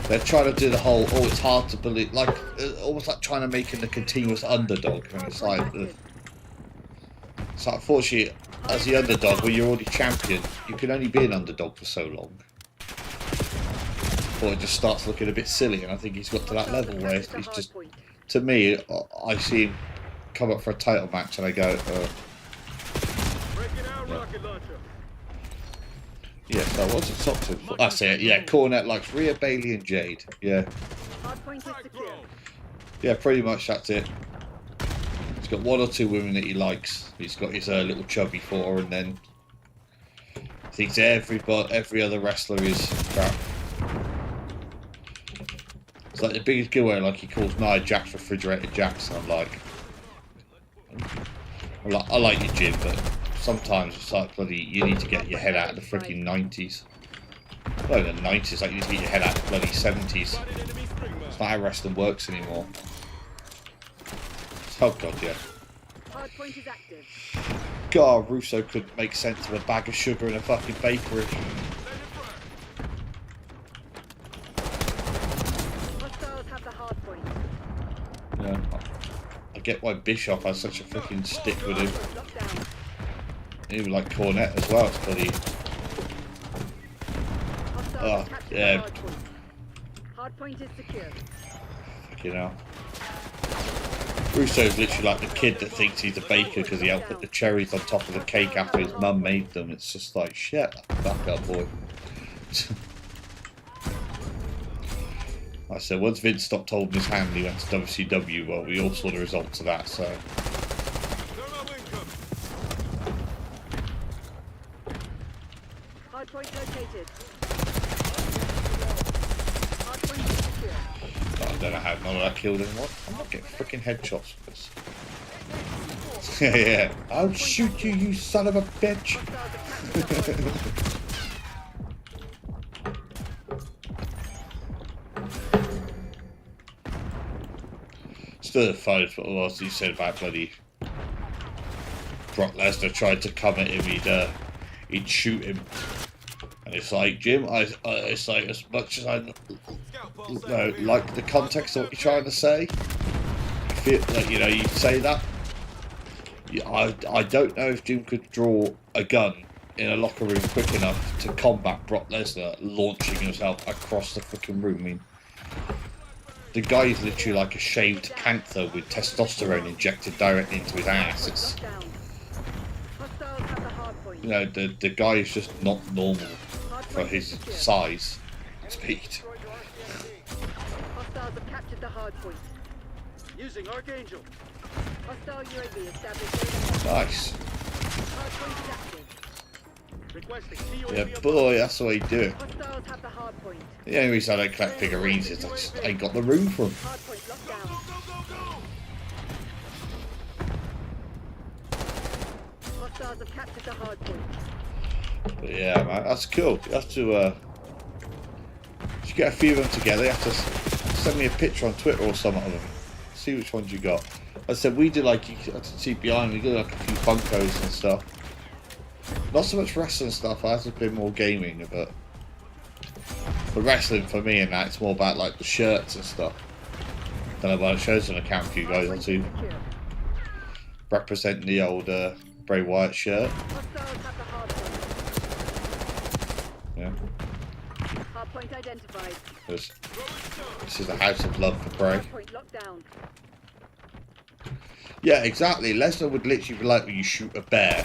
S1: They're trying to do the whole, oh, it's hard to believe, like, almost like trying to make him the continuous underdog. And it's like, so unfortunately, as the underdog, when you're already champion, you can only be an underdog for so long. Or it just starts looking a bit silly, and I think he's got to that level where he's just, to me, I see him come up for a title match and I go, yeah, so what's it top to? That's it, yeah, Cornette likes Rhea, Bailey and Jade, yeah.
S3: Hardpoint is secure.
S1: Yeah, pretty much that's it. He's got one or two women that he likes. He's got his little chubby for, and then thinks every other wrestler is crap. It's like the biggest giveaway, like he calls Nia Jax refrigerator Jax, and I'm like, I like you, Jim, but sometimes it's like bloody, you need to get your head out of the freaking 90s. Not even the 90s, like you need to get your head out of the bloody 70s. It's not how wrestling works anymore. Oh god, yeah.
S3: Hardpoint is active.
S1: God, Russo could make sense of a bag of sugar in a fucking bakery.
S3: Hostiles have the hardpoint.
S1: Yeah, I get why Bischoff has such a freaking stick with him.
S3: Lockdown.
S1: Even like Cornette as well, it's bloody...
S3: Hostiles have captured the
S1: yeah.
S3: hardpoint. Hardpoint is secure.
S1: Fucking hell. Russo's literally like the kid that thinks he's a baker because he helped put the cherries on top of the cake after his mum made them. It's just like, shut the fuck up, boy. Like I said, once Vince stopped holding his hand and he went to WCW, well, we all saw the results of that, so...
S3: Hardpoint located. Hardpoint is secure.
S1: I don't know how none of that killed anyone. I'm not getting freaking headshots for this. Yeah, I'll shoot you, you son of a bitch.
S3: Hostiles have captured the hardpoint.
S1: Still the fun is what else he said about bloody Brock Lesnar tried to come at him, he'd shoot him. And it's like, Jim, it's like, as much as I like the context of what you're trying to say, you feel like, you know, you say that. I don't know if Jim could draw a gun in a locker room quick enough to combat Brock Lesnar launching himself across the freaking room. I mean, the guy's literally like a shaved panther with testosterone injected directly into his ass. It's,
S3: Lockdown. Hostiles have the hardpoint.
S1: you know, the guy is just not normal for his size and speed.
S3: Hostiles have captured the hardpoint.
S2: Using Archangel.
S3: Hostile UAV established.
S1: Nice.
S3: Hardpoint is active.
S2: Requesting CUAV
S1: Yeah, boy, that's the way you do it.
S3: Hostiles have the hardpoint.
S1: The only reason I don't collect figurines is I just ain't got the room for them.
S3: Hardpoint locked down. Hostiles have captured the hardpoint.
S1: But yeah, man, that's cool. You have to, just get a few of them together. You have to send me a picture on Twitter or something of them. See which ones you got. I said we did like, you can see behind me, we did like a few Funkos and stuff. Not so much wrestling stuff, I have to play more gaming, but wrestling for me and that, it's more about like the shirts and stuff. Don't know about shows on account for you guys or two. Representing the old Bray Wyatt shirt.
S3: Hostiles have the hardpoint.
S1: Yeah.
S3: Hardpoint identified.
S1: This is the house of love for Bray.
S3: Hardpoint locked down.
S1: Yeah, exactly. Lesnar would literally be like when you shoot a bear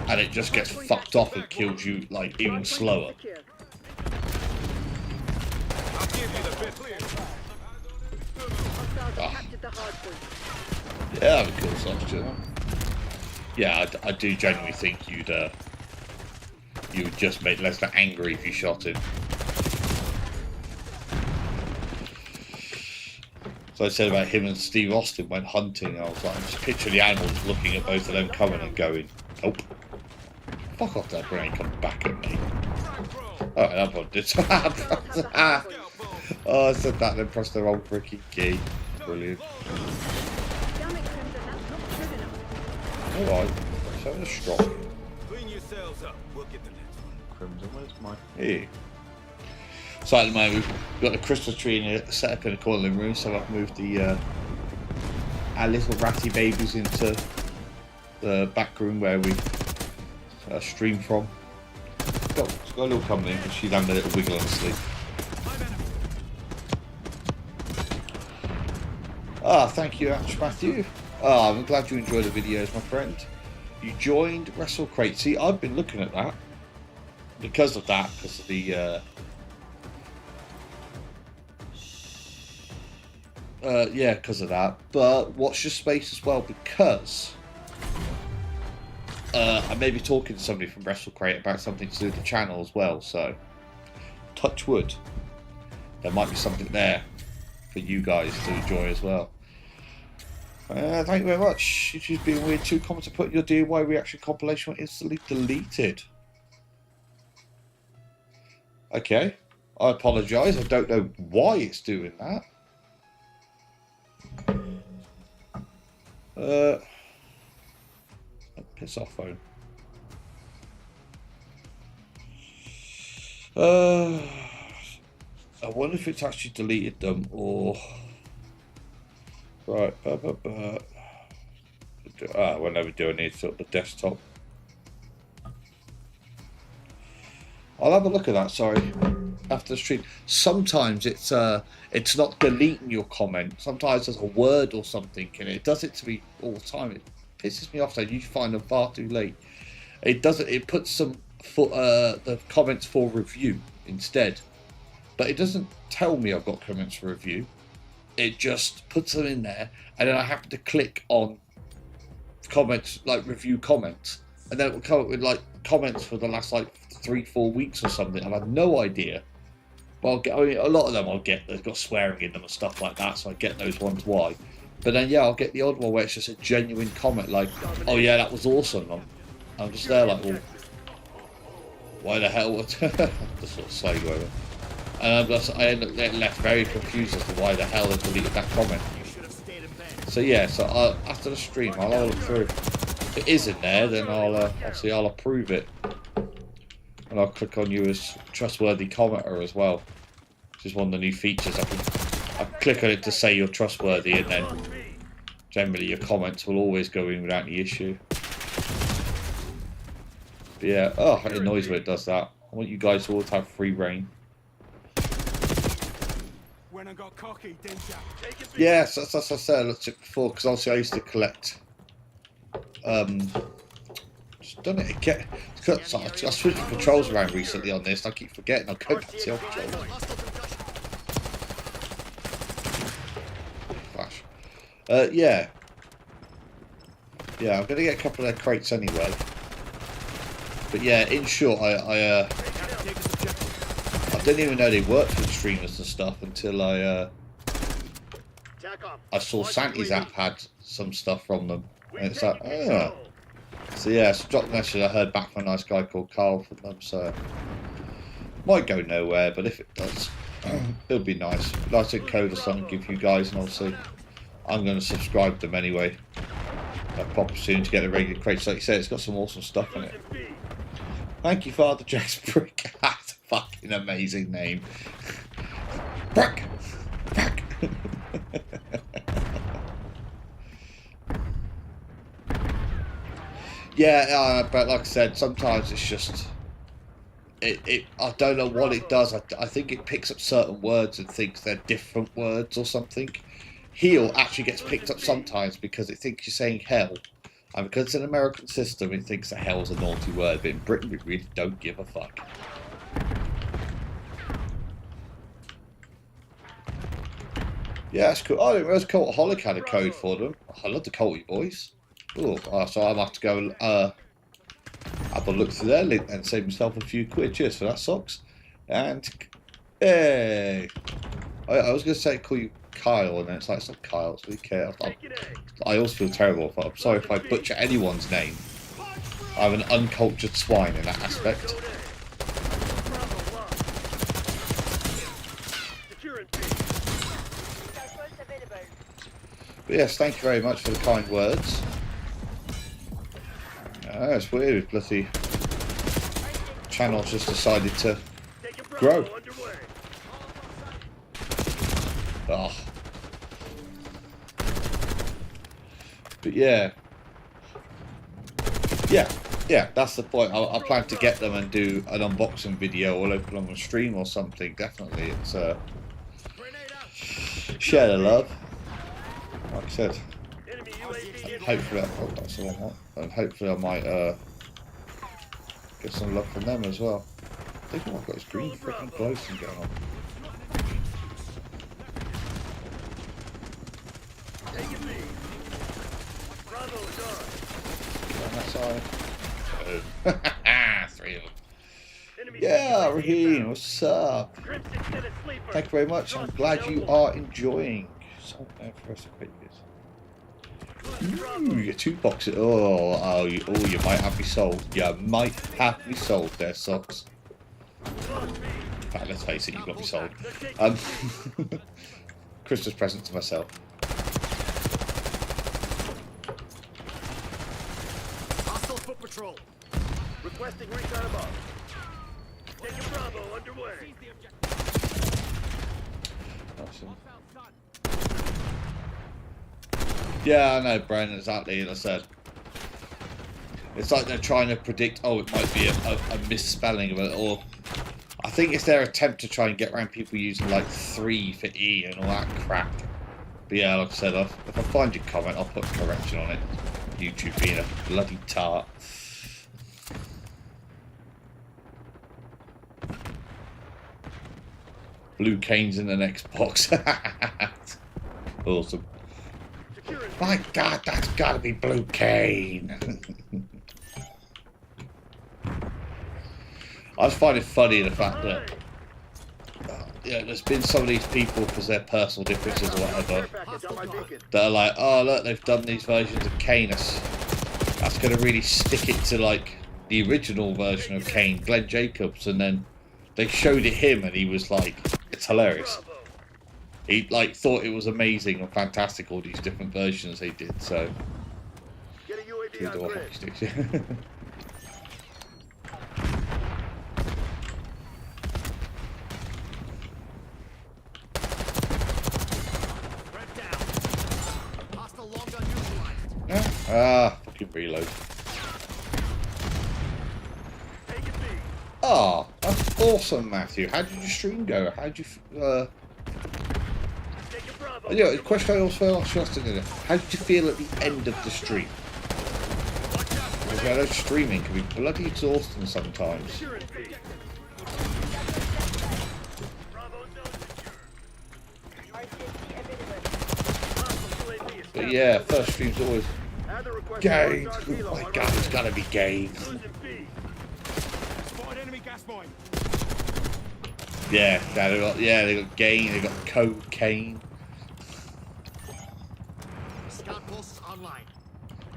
S1: and it just gets fucked off and kills you like even slower.
S3: Secure.
S2: I'll give you the bit.
S3: Hostiles have
S1: Ah.
S3: captured the hardpoint.
S1: Yeah, that'd be cool stuff, you know? Yeah, I do genuinely think you would just make Lesnar angry if you shot him. So I said about him and Steve Austin went hunting, I was like, just picture the animals looking at both of them coming and going, nope. Fuck off, that brain, come back at me. Alright, that one did. Oh, I said that and then pressed the wrong freaking key. Brilliant.
S3: Damn it, Crimson, that's not good enough.
S1: Alright, let's have a strong.
S2: Clean yourselves up. We'll get the next one.
S1: Crimson, where's my... Here. So at the moment we've got a Christmas tree set up in the corner of the room, so I've moved the our little ratty babies into the back room where we stream from. It's got a little company because she's having a little wiggle on sleep. Ah, thank you, Ash Matthew. Ah, I'm glad you enjoyed the videos, my friend. You joined WrestleCrate. See, I've been looking at that. Because of that, because of the yeah, because of that. But watch your space as well, because I may be talking to somebody from WrestleCrate about something to do with the channel as well. So, touch wood, there might be something there for you guys to enjoy as well. Thank you very much. YouTube's being weird too. Comments to put your DIY reaction compilation were instantly deleted. Okay, I apologise. I don't know why it's doing that. Piss off, phone. I wonder if it's actually deleted them or right. Whenever doing it, sort of the desktop. I'll have a look at that. Sorry, after the stream. Sometimes it's not deleting your comment. Sometimes there's a word or something in it. It does it to me all the time. It pisses me off. So you find them far too late. It doesn't. It puts some for the comments for review instead, but it doesn't tell me I've got comments for review. It just puts them in there, and then I have to click on comments, like review comments, and then it will come up with like comments for the last like 3-4 weeks or something. I've had no idea. But I'll get, I mean, a lot of them I'll get. They've got swearing in them and stuff like that, so I get those ones. Why? But then yeah, I'll get the odd one where it's just a genuine comment, like, "Oh yeah, that was awesome." I'm just there like, well, why the hell would just sort of slide over. And I end up getting left very confused as to why the hell they deleted that comment. So yeah, so after the stream, I'll have a look through. If it is in there, then I'll approve it, and I'll click on you as trustworthy commenter as well, which is one of the new features. I click on it to say you're trustworthy, and then generally your comments will always go in without any issue. But yeah, oh, it annoys when it does that. I want you guys to always have free reign.
S2: When I got cocky, didn't ya?
S1: Yes, that's what I said. I looked at it before because obviously I used to collect. Just done it again. I switched the controls around recently on this. And I keep forgetting. I'll go back to the old controls. Flash. Yeah. Yeah, I'm gonna get a couple of their crates anyway. But yeah, in short, I didn't even know they worked with streamers and stuff until I saw Santi's app had some stuff from them, and it's like, oh. So yeah, so dropped a message. I heard back from a nice guy called Carl from them, so might go nowhere, but if it does, it'll be nice. Nice to code or something, give you guys, and obviously I'm going to subscribe to them anyway. I'll pop soon to get the regular crates. Like you said, it's got some awesome stuff in it. Thank you, Father Jack's Brick. That's a fucking amazing name. Brick! Brick! Yeah, but like I said, sometimes it's just... I don't know what it does. I think it picks up certain words and thinks they're different words or something. Heel actually gets picked up sometimes because it thinks you're saying hell. And because it's an American system, it thinks that hell's a naughty word, but in Britain we really don't give a fuck. Yeah, that's cool. Oh, I didn't realize Cultaholic had a code for them. I love the Culty boys. Ooh, so I'll have to go have a look through their link and save myself a few quid. Cheers for that, Socks. And, hey! I was going to say call you Kyle, and then it's like, it's not Kyle, it's really care. I always feel terrible. I'm sorry if I butcher anyone's name. I'm an uncultured swine in that aspect. But yes, thank you very much for the kind words. It's weird, bloody channel's just decided to grow. Oh. But yeah, that's the point. I plan to get them and do an unboxing video or open on a stream or something. Definitely, it's share the love. Like I said, hopefully, that's the wrong one. And hopefully I might get some love from them as well. I think I've got this green freaking glow thing going on. On that side. Boom. 3 of them. Yeah, Raheem, what's up? Thank you very much. I'm glad you are enjoying. Salt there for us to pick this. Ooh, your 2 boxes. You might have me sold. You might have me sold there, Socks. In fact, let's face it, you've got me sold. Christmas present to myself.
S4: Hostile foot patrol. Requesting recon above. Taking Bravo underway.
S1: Awesome. Yeah, I know, Brandon, exactly. As I said, it's like they're trying to predict, oh, it might be a misspelling of it, or I think it's their attempt to try and get around people using like 3 for E and all that crap. But yeah, like I said, if I find your comment, I'll put a correction on it. YouTube being a bloody tart. Blue Cane's in the next box. Awesome. My God, that's gotta be Blue Cane. I just find it funny the fact that there's been some of these people because their personal differences or whatever that are like, oh look, they've done these versions of Kane. That's going to really stick it to like the original version of Kane, Glenn Jacobs, and then they showed it him and he was like, it's hilarious. He like thought it was amazing and fantastic, all these different versions they did. So fucking reload. Oh, that's awesome, Matthew. How did your stream go? How did you yeah, the question I also asked yesterday, how did you feel at the end of the stream? Because I know streaming can be bloody exhausting sometimes. But yeah, first stream's always Gain. Oh my God, it's gotta be Gain. Yeah, they got Gain, they got cocaine.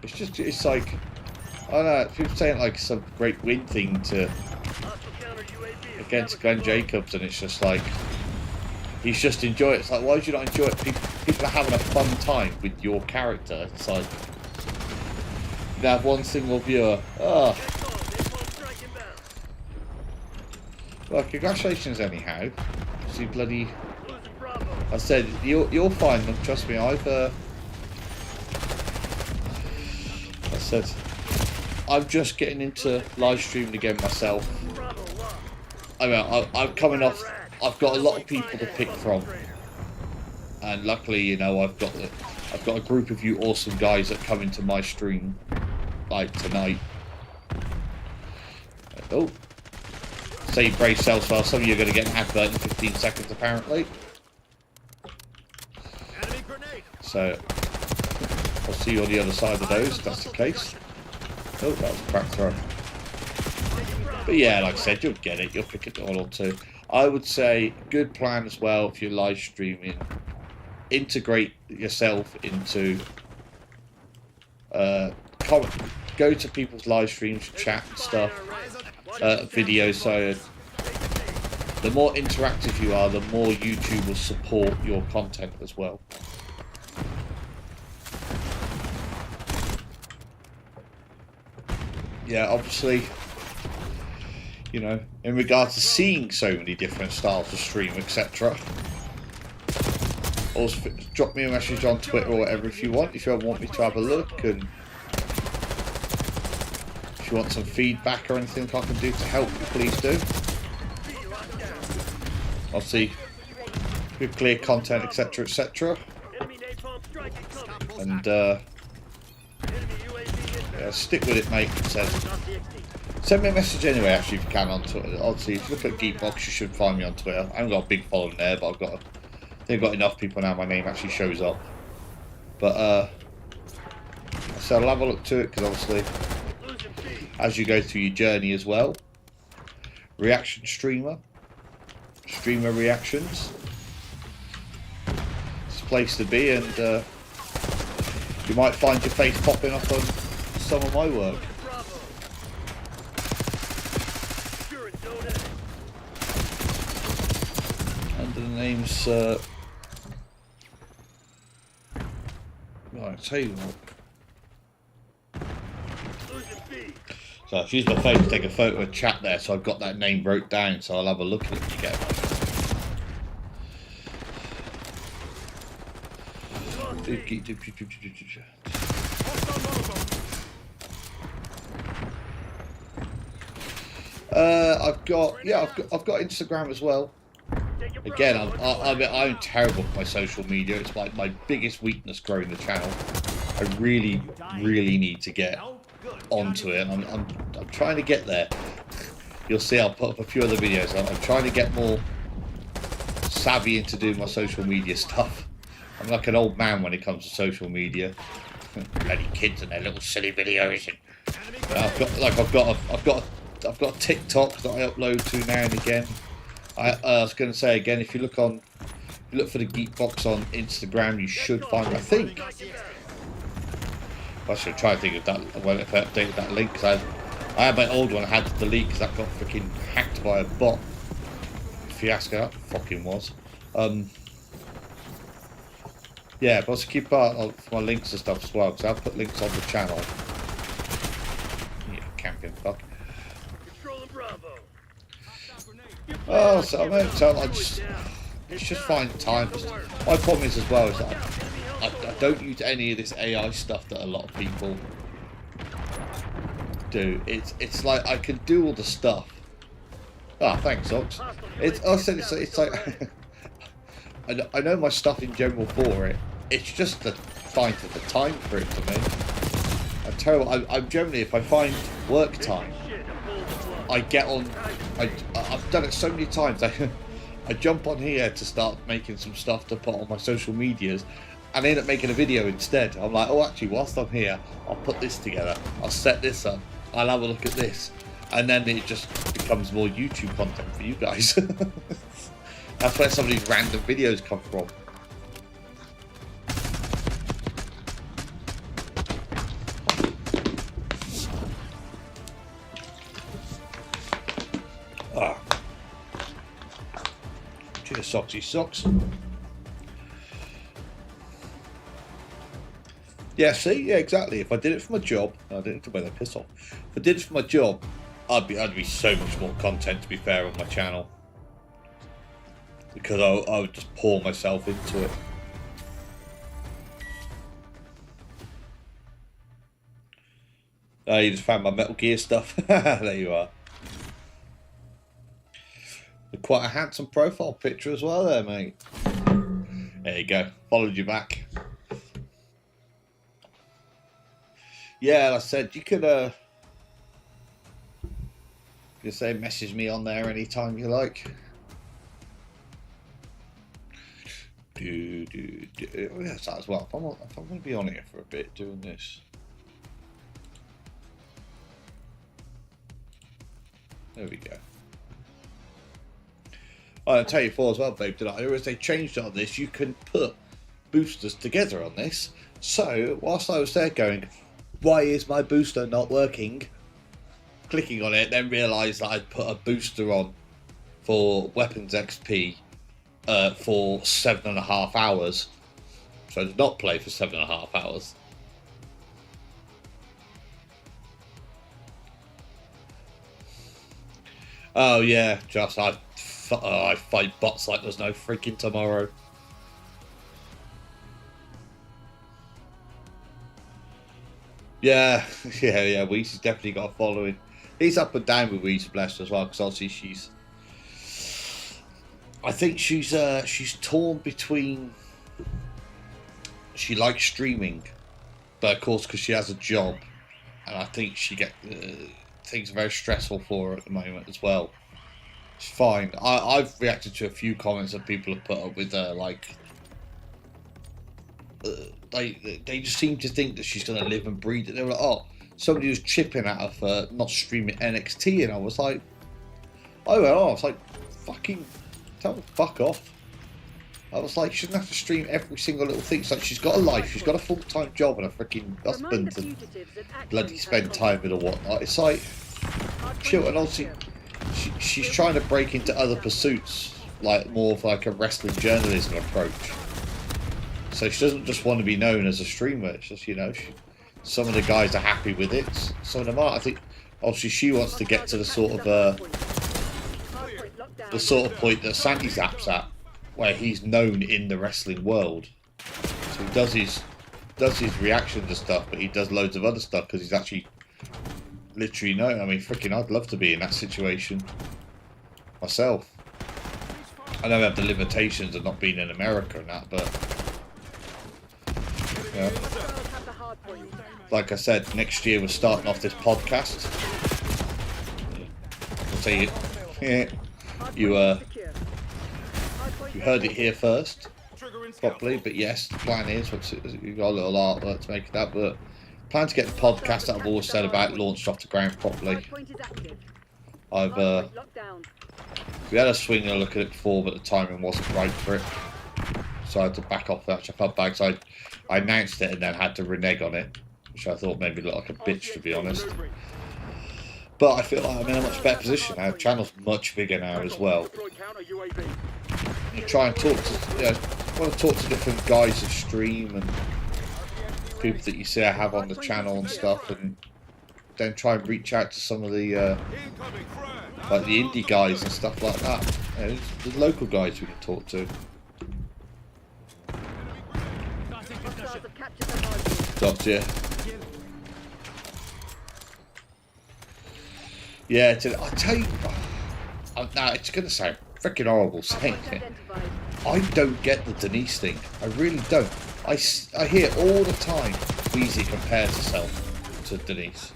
S1: It's like, I don't know, people saying like some great win thing against Glenn Jacobs, and it's just like, he's just enjoy it. It's like, why would you not enjoy it? People are having a fun time with your character. It's like, you have one single viewer. Oh. Well, congratulations anyhow. See, bloody, I said, you'll find them, trust me. I'm just getting into live streaming again myself. I mean, I'm coming off. I've got a lot of people to pick from, and luckily, you know, I've got a group of you awesome guys that come into my stream, like tonight. Oh, say brace yourselves well. Some of you are going to get an advert in 15 seconds, apparently. So I'll see you on the other side of those, if that's the case. Oh, that was a crack throw. But yeah, like I said, you'll get it. You'll pick it one or two. I would say good plan as well if you're live streaming. Integrate yourself into go to people's live streams, chat and stuff, videos. So the more interactive you are, the more YouTube will support your content as well. Yeah, obviously, you know, in regards to seeing so many different styles of stream, etc. Also, drop me a message on Twitter or whatever if you want me to have a look, and if you want some feedback or anything I can do to help you, please do. Obviously, good clear content, etc., etc. And yeah, stick with it, mate. Send me a message anyway, actually, if you can, on Twitter. Obviously, if you look at Geekbox, you should find me on Twitter. I haven't got a big following there, but I think I've got enough people now. My name actually shows up. But so I'll have a look to it, because obviously, as you go through your journey as well, reaction streamer, streamer reactions. It's a place to be, and you might find your face popping up on some of my work.
S4: Bravo. Securing zone A.
S1: Under the names, right, I'll tell you what.
S4: Losing B.
S1: So I've used my phone to take a photo of chat there, so I've got that name wrote down, so I'll have a look at it when you get it. I've got Instagram as well. Again, I'm terrible at my social media. It's like my biggest weakness growing the channel. I really need to get onto it, and I'm trying to get there. You'll see I'll put up a few other videos. I'm trying to get more savvy into doing my social media stuff. I'm like an old man when it comes to social media. Bloody kids and their little silly videos. And I've got a TikTok that I upload to now and again. I was going to say again, if you look for the Geek Box on Instagram, you should find. I think I should try to think of that. Well, if I updated that link, because I had my old one I had to delete because that got freaking hacked by a bot. Fiasco that fucking was. Yeah, but also keep part of my links and stuff as well, because I'll put links on the channel. Yeah, camping fuck.
S4: Controlling Bravo.
S1: Oh, so I just find time. My problem is as well is that I don't use any of this AI stuff that a lot of people do. It's like I can do all the stuff. Ah, thanks, Ox. It's like I know my stuff in general for it. It's just the finding the time for it to me. I'm terrible. I'm generally, if I find work time, I get on. I've done it so many times. I jump on here to start making some stuff to put on my social medias, and end up making a video instead. I'm like, oh, actually, whilst I'm here, I'll put this together. I'll set this up. I'll have a look at this, and then it just becomes more YouTube content for you guys. That's where some of these random videos come from. Ah. Cheers, Soxy Socks. Yeah, see? Yeah, exactly. If I did it for my job, I didn't have to wear the piss off. If I did it for my job, I'd be so much more content, to be fair, on my channel. Because I would just pour myself into it. Oh, you just found my Metal Gear stuff. There you are. Quite a handsome profile picture as well there, mate. There you go. Followed you back. Yeah, like I said, you could you say message me on there anytime you like. Yes, that as well. If I'm going to be on here for a bit doing this. There we go. I'll tell you before as well, babe, did I realize they changed on this? You can put boosters together on this. So, whilst I was there going, why is my booster not working? Clicking on it, then realised that I'd put a booster on for Weapons XP for 7.5 hours. So I did not play for 7.5 hours. Oh yeah, just I fight bots like there's no freaking tomorrow. Yeah, yeah. Weezy's definitely got a following. He's up and down with Weezy Blessed as well, because obviously I think she's torn between. She likes streaming, but of course, because she has a job, and I think she things are very stressful for her at the moment as well. It's fine. I've reacted to a few comments that people have put up with her, like they just seem to think that she's going to live and breathe it. They were like, oh, somebody was chipping at her for not streaming NXT, and I was like, it's like fucking Tell her to fuck off. I was like, she doesn't have to stream every single little thing. It's like she's got a life, she's got a full-time job and a freaking husband to bloody spend time with or whatnot. It's like, chill. And obviously, she's trying to break into other pursuits, like more of like a wrestling journalism approach. So she doesn't just want to be known as a streamer. It's just, you know, some of the guys are happy with it. Some of them aren't. I think obviously she wants to get to the sort of point that Sandy Zap's at, where he's known in the wrestling world. So he does his reaction to stuff, but he does loads of other stuff because he's actually literally known. I mean, freaking, I'd love to be in that situation myself. I know I have the limitations of not being in America and that, but yeah. Like I said, next year we're starting off this podcast. I'll tell you, yeah, you heard it here first, properly. But yes, the plan is, you've got a little artwork to make of that, but plan to get the podcast that I've always said about launched off the ground properly. We had a swing and a look at it before, but the timing wasn't right for it, so I had to back off that, which I felt bad because I announced it and then had to renege on it, which I thought made me look like a bitch, to be honest. But I feel like I'm in a much better position now. The channel's much bigger now as well. You try and talk to, you know, I want to talk to different guys that stream and people that you see I have on the channel and stuff, and then try and reach out to some of the like the indie guys and stuff like that. You know, the local guys we can talk to. Gotcha. Yeah, I tell you, now it's going to sound freaking horrible saying it. I don't get the Denise thing. I really don't. I hear all the time Weezy compares herself to Denise.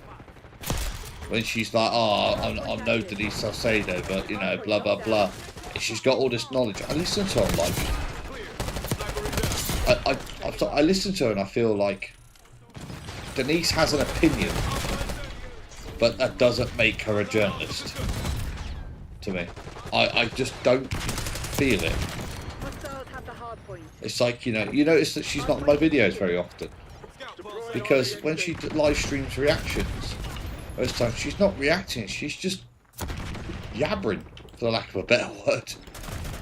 S1: When she's like, oh, I'm no Denise Salcedo, but, you know, blah, blah, blah. And she's got all this knowledge. I listen to her like... I listen to her and I feel like Denise has an opinion, but that doesn't make her a journalist to me. I just don't feel it. It's like, you know, you notice that she's not in my videos very often, because when she live streams reactions, most times she's not reacting, she's just yabbering, for the lack of a better word.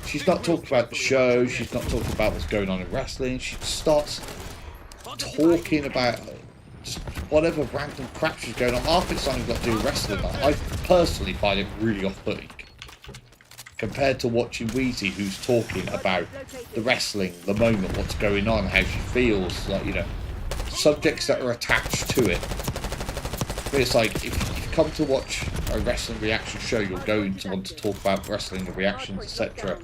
S1: She's not talking about the show, she's not talking about what's going on in wrestling, she starts talking about just whatever random crap she's going on. Half it's something got to do with wrestling. I personally find it really off-putting compared to watching Weezy, who's talking about the wrestling, the moment, what's going on, how she feels, like, you know, subjects that are attached to it. But it's like, if you come to watch a wrestling reaction show, you're going to want to talk about wrestling, the reactions, etc.,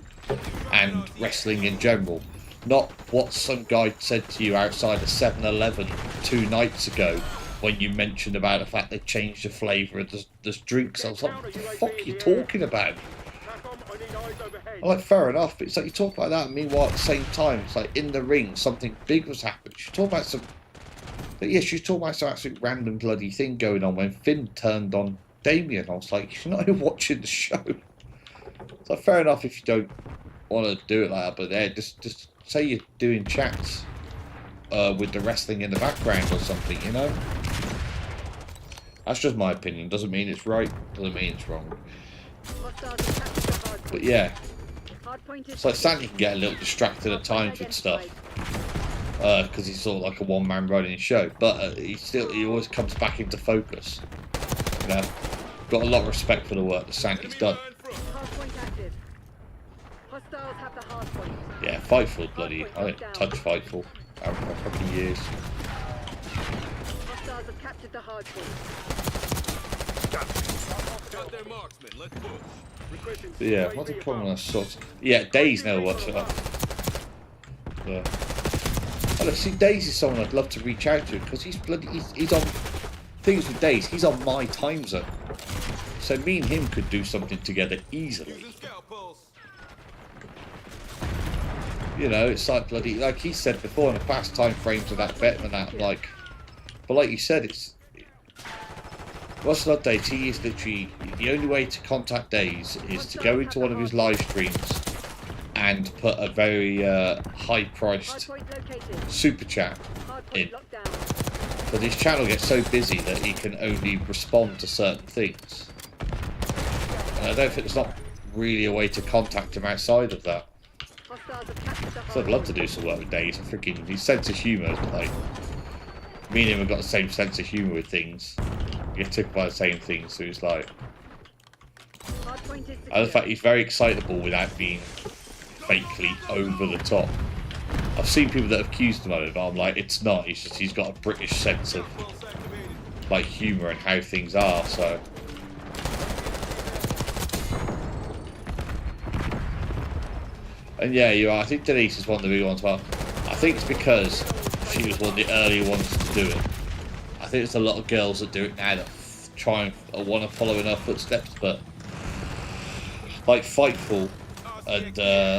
S1: and wrestling in general. Not what some guy said to you outside a 7-Eleven 2 nights ago when you mentioned about the fact they changed the flavour of the drinks. I was like, what the fuck are you talking about? I'm like, fair enough, but it's like you talk like that, and meanwhile at the same time, it's like in the ring, something big was happening. She's talking about some... But yeah, she's talking about some absolute random bloody thing going on when Finn turned on Damien. I was like, you're not even watching the show. So fair enough if you don't want to do it like that, but there, just say you're doing chats with the wrestling in the background or something, you know? That's just my opinion. Doesn't mean it's right, doesn't mean it's wrong. But yeah, it's like Sandy can get a little distracted at times with stuff because he's sort of like a one-man running show, but he always comes back into focus. You know, got a lot of respect for the work that Sandy's done. Yeah, Fightful, bloody, I didn't touch Fightful for a couple of years. But yeah, what's the problem with that? Yeah, Daze never works it up. Yeah. Oh, look, see, Daze is someone I'd love to reach out to because he's on. Things with Daze, he's on my time zone, so me and him could do something together easily. You know, it's like bloody, like he said before, in the past time frames of that vet and that, like, but like you said, it's. What's not Daze? He is literally the only way to contact Daze is to go into one of his live streams and put a very high-priced
S3: Hardpoint located.
S1: super chat in.
S3: Hardpoint locked down.
S1: But his channel gets so busy that he can only respond to certain things. And I don't think there's not really a way to contact him outside of that.
S3: Hostiles have captured the
S1: So I'd love to do some work with Days. I freaking his sense of humour, like me and him have got the same sense of humour with things. We get tickled by the same things, so it's like
S3: Hardpoint is
S1: I the
S3: secure.
S1: fact he's very excitable without being fakely over the top. I've seen people that have accused him of it, but I'm like, it's not. It's just he's got a British sense of like humour and how things are. So and yeah, you are. I think Denise is one of the big ones. Well, I think it's because she was one of the earlier ones to do it. I think there's a lot of girls that do it now that try and want to follow in her footsteps, but like Fightful and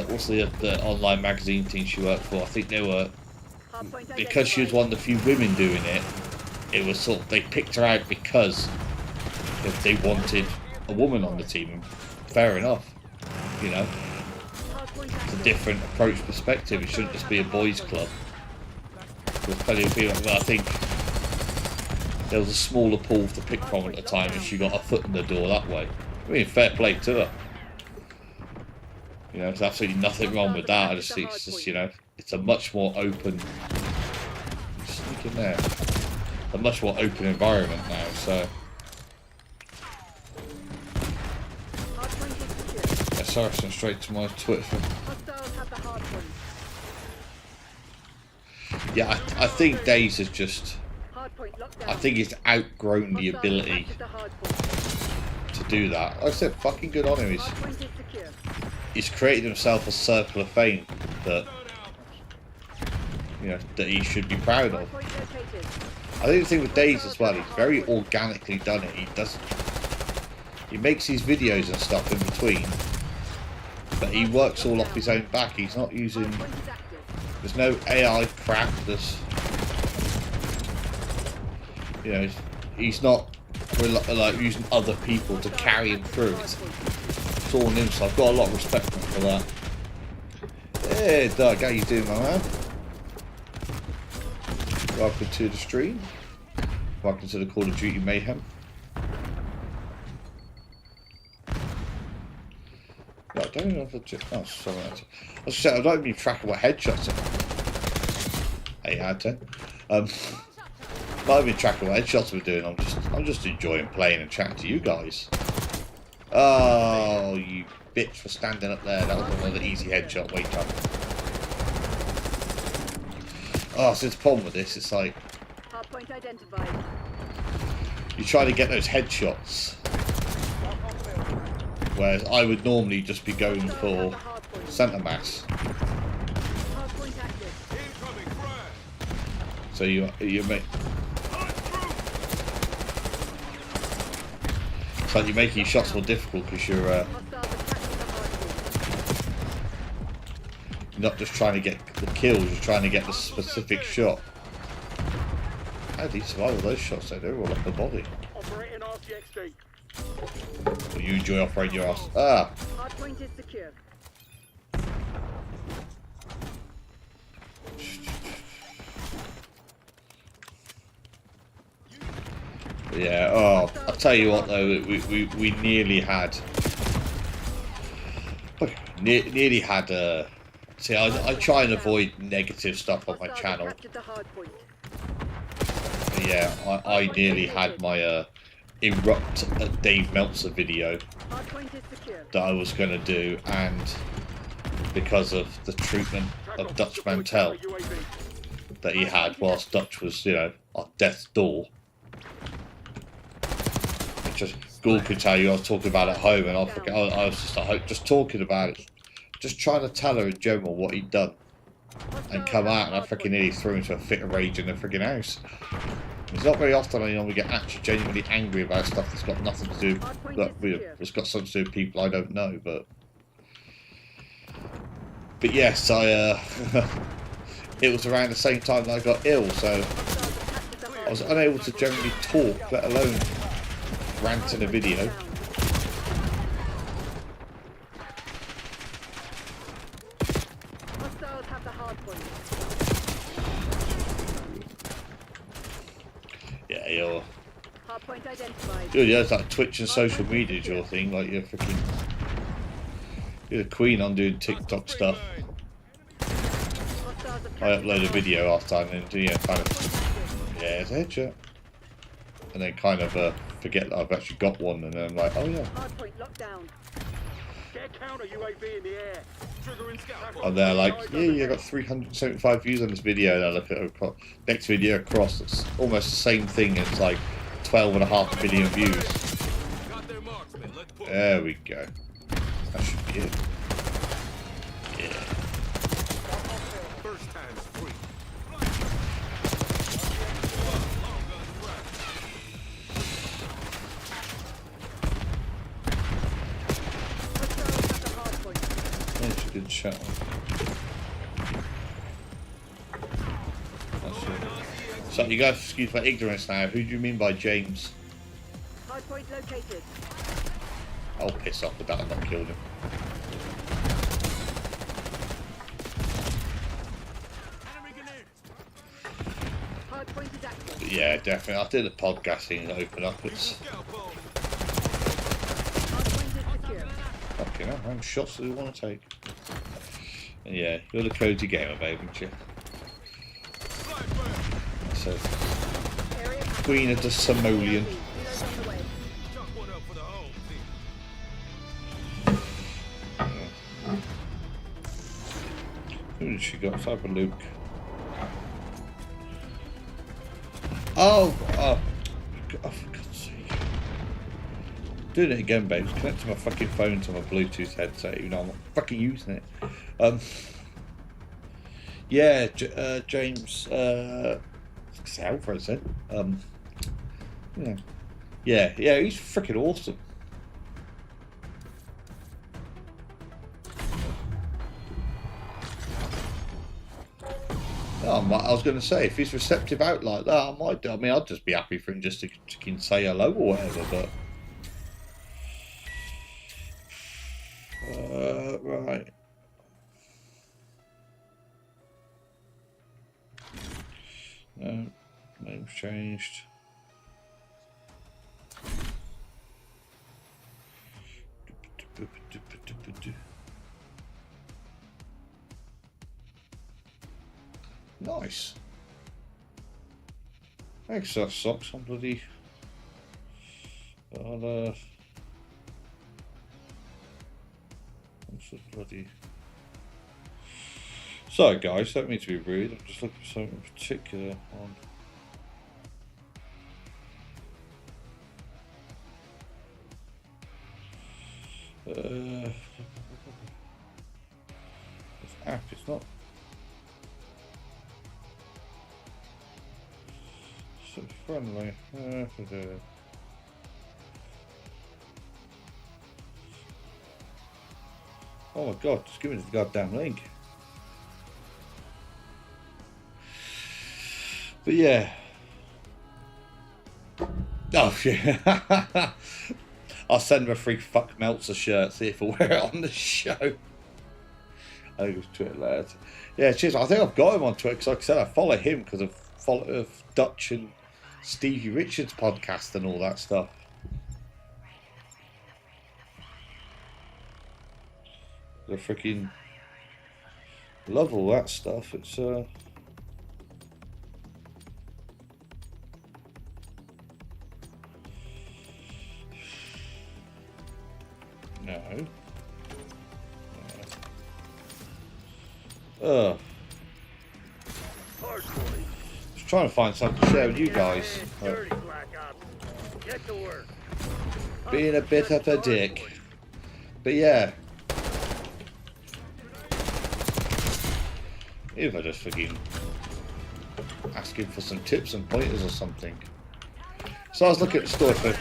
S1: what's the online magazine thing she worked for? I think they were,
S3: Hardpoint
S1: because she was
S3: identified.
S1: one of the few women doing it. It was sort of, they picked her out because if they wanted a woman on the team. And fair enough, you know.
S3: Hardpoint
S1: It's a
S3: active.
S1: different approach perspective. It shouldn't just be a boys' club. There's plenty of people. Well, I think there was a smaller pool to pick from at the time, and she got her foot in the door that way. I mean, fair play to her. You know, there's absolutely nothing wrong with that. I just think it's just, you know, it's a much more open. Sneak in there. A much more open environment now. So,
S3: Hardpoint is secure.
S1: sorry, I sent straight to my Twitter.
S3: Hostiles have the hardpoint.
S1: Yeah, I think Days has just.
S3: Hardpoint locked down.
S1: I think he's outgrown the
S3: Hostiles
S1: ability
S3: captured the hardpoint.
S1: to do that. Like I said, fucking good on him.
S3: Hardpoint is secure.
S1: He's created himself a circle of fame that, you know, that he should be proud of.
S3: Hardpoint located.
S1: I think the thing with Days as well, he's very organically done it. He doesn't. He makes these videos and stuff in between, but he works all off his own back. He's not using.
S3: Hardpoint is active.
S1: There's no AI crap. There's, you know, he's not like using other people to carry him through. It's all on him. So I've got a lot of respect for that. Hey, Doug, how you doing, my man? Welcome to the stream. Welcome to the Call of Duty Mayhem. Right, I don't know if oh, sorry. I was saying, I don't even track what headshots are. Hey, I ten. Not even tracking what headshots we're doing. I'm just enjoying playing and chatting to you guys. Oh, you bitch for standing up there. That was another easy headshot. Wait up. Oh, so the problem with this, it's like
S3: Hardpoint identified.
S1: you try to get those headshots, whereas I would normally just be going for centre mass.
S3: Hardpoint active.
S2: Incoming frag.
S1: So you make. It's like you're making your shots more difficult because you're
S3: Hostiles have captured the hardpoint.
S1: not just trying to get the kills, you're trying to get the specific shot. How did he survive all those shots though? They were all up the body.
S4: Operating RTXD.
S1: But you enjoy operating your ass. Ah!
S3: Hardpoint is secure.
S1: Yeah, oh, I'll tell you what though, we nearly had... Nearly had see, I try and avoid negative stuff on my
S3: Hostiles have
S1: channel.
S3: captured the hardpoint.
S1: But yeah, I nearly had my erupt at Dave Meltzer video
S3: Hardpoint is secure.
S1: that I was going to do, and because of the treatment of Dutch Mantel that he had whilst Dutch was, you know, on death's door. Just Gould could tell you I was talking about it at home, and I was just at home, just talking about it, just trying to tell her in general what he'd done, and come out and I freaking nearly threw into a fit of rage in the freaking house. It's not very often I we get actually genuinely angry about stuff that's got nothing to do, it's got something to do with people I don't know, but yes, I it was around the same time that I got ill, so I was unable to generally talk, let alone rant in a video.
S3: Hardpoint identified.
S1: Dude, yeah, it's like Twitch and social media your thing, like you're freaking. You're the queen on doing TikTok stuff.
S3: Hostiles have
S1: I
S3: captured
S1: upload a
S3: the
S1: video last time and yeah, kind of. Yeah, it's a headshot. And then kind of forget that I've actually got one, and then I'm like, oh yeah.
S3: hardpoint locked down.
S4: Get counter UAV in the air. Trigger in scout.
S1: And they're like, yeah, you got 375 views on this video, and I look at it, next video across, it's almost the same thing, it's like 12.5 million views. There we go. That should be it. Yeah.
S2: First time's free.
S3: Hostiles at the hardpoint.
S1: That's a good shot. That's it. So you guys excuse my ignorance now, who do you mean by James?
S3: Hardpoint located.
S1: I'll piss off with that, I've not killed him.
S2: Enemy grenade.
S3: Hardpoint is active.
S1: But yeah, definitely. I'll do the podcasting and open up. It's
S2: Scout ball.
S3: Hardpoint is secure.
S1: fucking hell, how many shots do we want to take? And yeah, you're the cozy gamer, baby, aren't you? So,
S3: Area
S1: Queen of the Simoleon.
S3: Reload on the way.
S2: Chuck one up for the home team.
S1: Who did she got? Cyber Luke. Oh, oh, for God's sake. Doing it again, babe. Just connecting my fucking phone to my Bluetooth headset, even though I'm not fucking using it. Yeah, James, Alfred said. Yeah, he's freaking awesome. Oh, I was going to say, if he's receptive out like that, I might do. I mean, I'd just be happy for him just to say hello or whatever, but... right. No, name's changed. Nice. Extra socks on bloody. What's this bloody? Sorry, guys, don't mean to be rude. I'm just looking for something particular on. This app is not so friendly. Oh my god, just give me the goddamn link. But yeah. Oh yeah. I'll send him a free fuck Meltzer shirt, see if he'll wear it on the show. I think it was Twitter lads. Yeah, cheers. I think I've got him on Twitter because, like I said, I follow him because of Dutch and Stevie Richards' podcast and all that stuff. I freaking love all that stuff. It's no. Just trying to find something to share with you guys.
S4: Dirty Black Ops. Get to work.
S1: Being a bit of a dick. But yeah. If I just freaking asking for some tips and pointers or something. So I was looking at the store for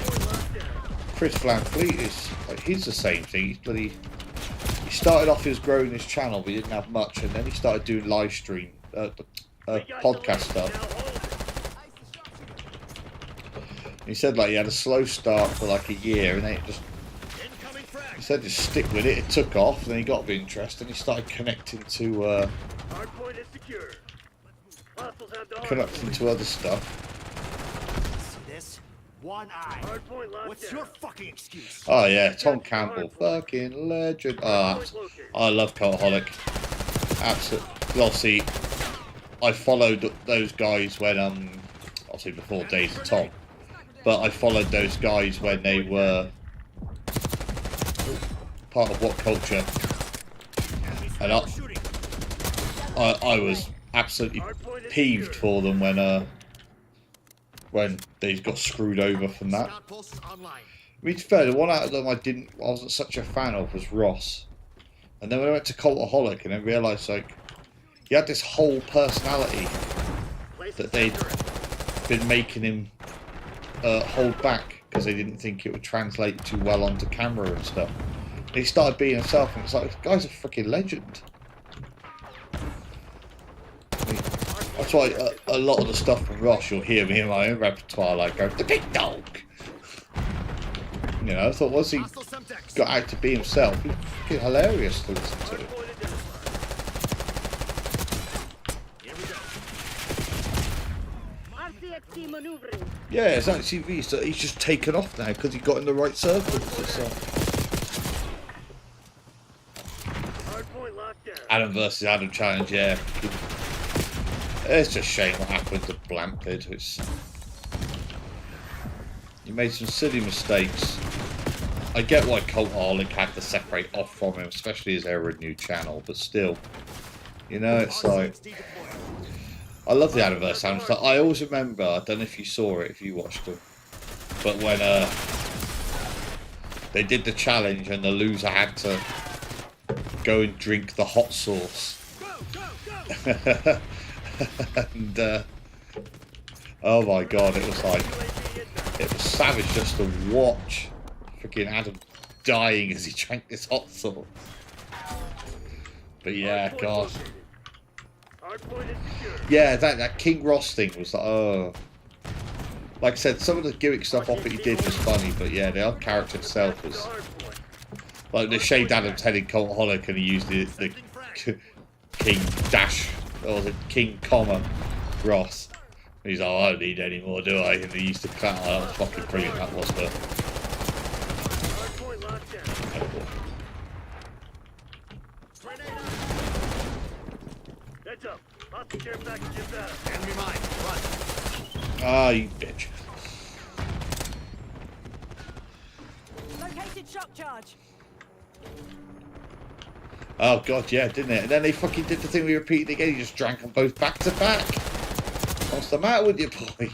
S1: Chris Van Fleet. Is like, he's the same thing. He's bloody. He started off as growing his channel, but he didn't have much, and then he started doing live stream, podcast stuff. He said like he had a slow start for like a year, and then it just. He said just stick with it. It took off, and then he got a bit of interest, and he started connecting to.
S4: Hardpoint is secure. Hostiles have the
S1: Connecting to other stuff.
S5: See this?
S2: One eye.
S4: Hardpoint locked
S2: What's
S4: down.
S2: your fucking excuse?
S1: Oh yeah, Tom Campbell, fucking legend. Oh, I love Cultaholic. Absolutely. Obviously, I followed those guys when obviously before Days of Tom, but I followed those guys when they were part of What Culture, and I was absolutely peeved for them when they got screwed over from that.
S2: Scout post is online.
S1: I mean, to be fair, the one out of them I wasn't such a fan of was Ross. And then when I went to Cultaholic and I realised, like, he had this whole personality that they'd been making him hold back because they didn't think it would translate too well onto camera and stuff. And he started being himself, and it's like, this guy's a freaking legend. I mean, that's why a lot of the stuff from Ross, you'll hear me in my own repertoire, like, go, the big dog! You know, I thought once he
S2: Hostile Semtex.
S1: got out to be himself, he was fucking hilarious to listen to.
S4: Hardpoint identified.
S2: Here we go.
S3: RCXT maneuvering.
S1: Yeah, it's actually so he's just taken off now because he got in the right circles. So.
S4: Hardpoint locked down.
S1: Adam versus Adam challenge, yeah. It's just a shame what happened to Blampid. He made some silly mistakes. I get why Cultaholic had to separate off from him, especially as they were a new channel, but still, you know, it's like, I love the Adam versus Adam stuff. I always remember, I don't know if you saw it, if you watched them, but when they did the challenge and the loser had to go and drink the hot sauce. And oh my god, it was like, it was savage just to watch freaking Adam dying as he drank this hot sauce. But yeah, god.
S4: Hardpoint is secure.
S1: Yeah, that King Ross thing was like, oh. Like I said, some of the gimmick stuff off that he did was funny, but yeah, the odd character itself was like the Shade Adams heading Cultaholic and he used the King Dash or the King comma Ross. He's like, I don't need any more, do I? And he used to clap. Oh, that was fucking brilliant, that was, but.
S4: Hardpoint locked down. Heads up. Hostile care package inbound.
S2: Enemy mine. Run.
S1: Ah, you bitch.
S3: Located shock charge.
S1: Oh god, yeah, didn't it? And then they fucking did the thing we repeated again. He just drank them both back to back. What's the matter with you, boy?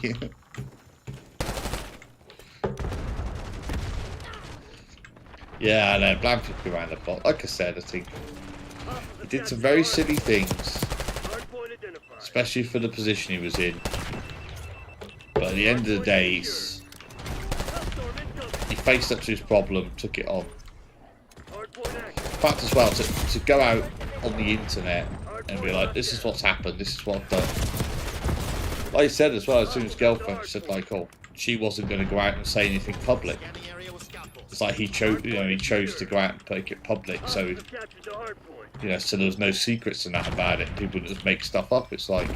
S1: Yeah, I know. Blamford around the block. Like I said, I think he did some very silly things,
S4: Hardpoint identified.
S1: especially for the position he was in. But at the end of the day, he faced up to his problem, took it on.
S4: Hardpoint active.
S1: In fact, as well, to go out on the internet and be like, this is what's happened, this is what I've done. Like he said as well, as soon as his girlfriend said, like, oh, she wasn't going to go out and say anything public.
S2: Scanning area with scout post.
S1: It's like he chose to go out and make it public, so
S4: Hostile captured the hardpoint.
S1: you know, so there was no secrets in that about it. People just make stuff up. It's like,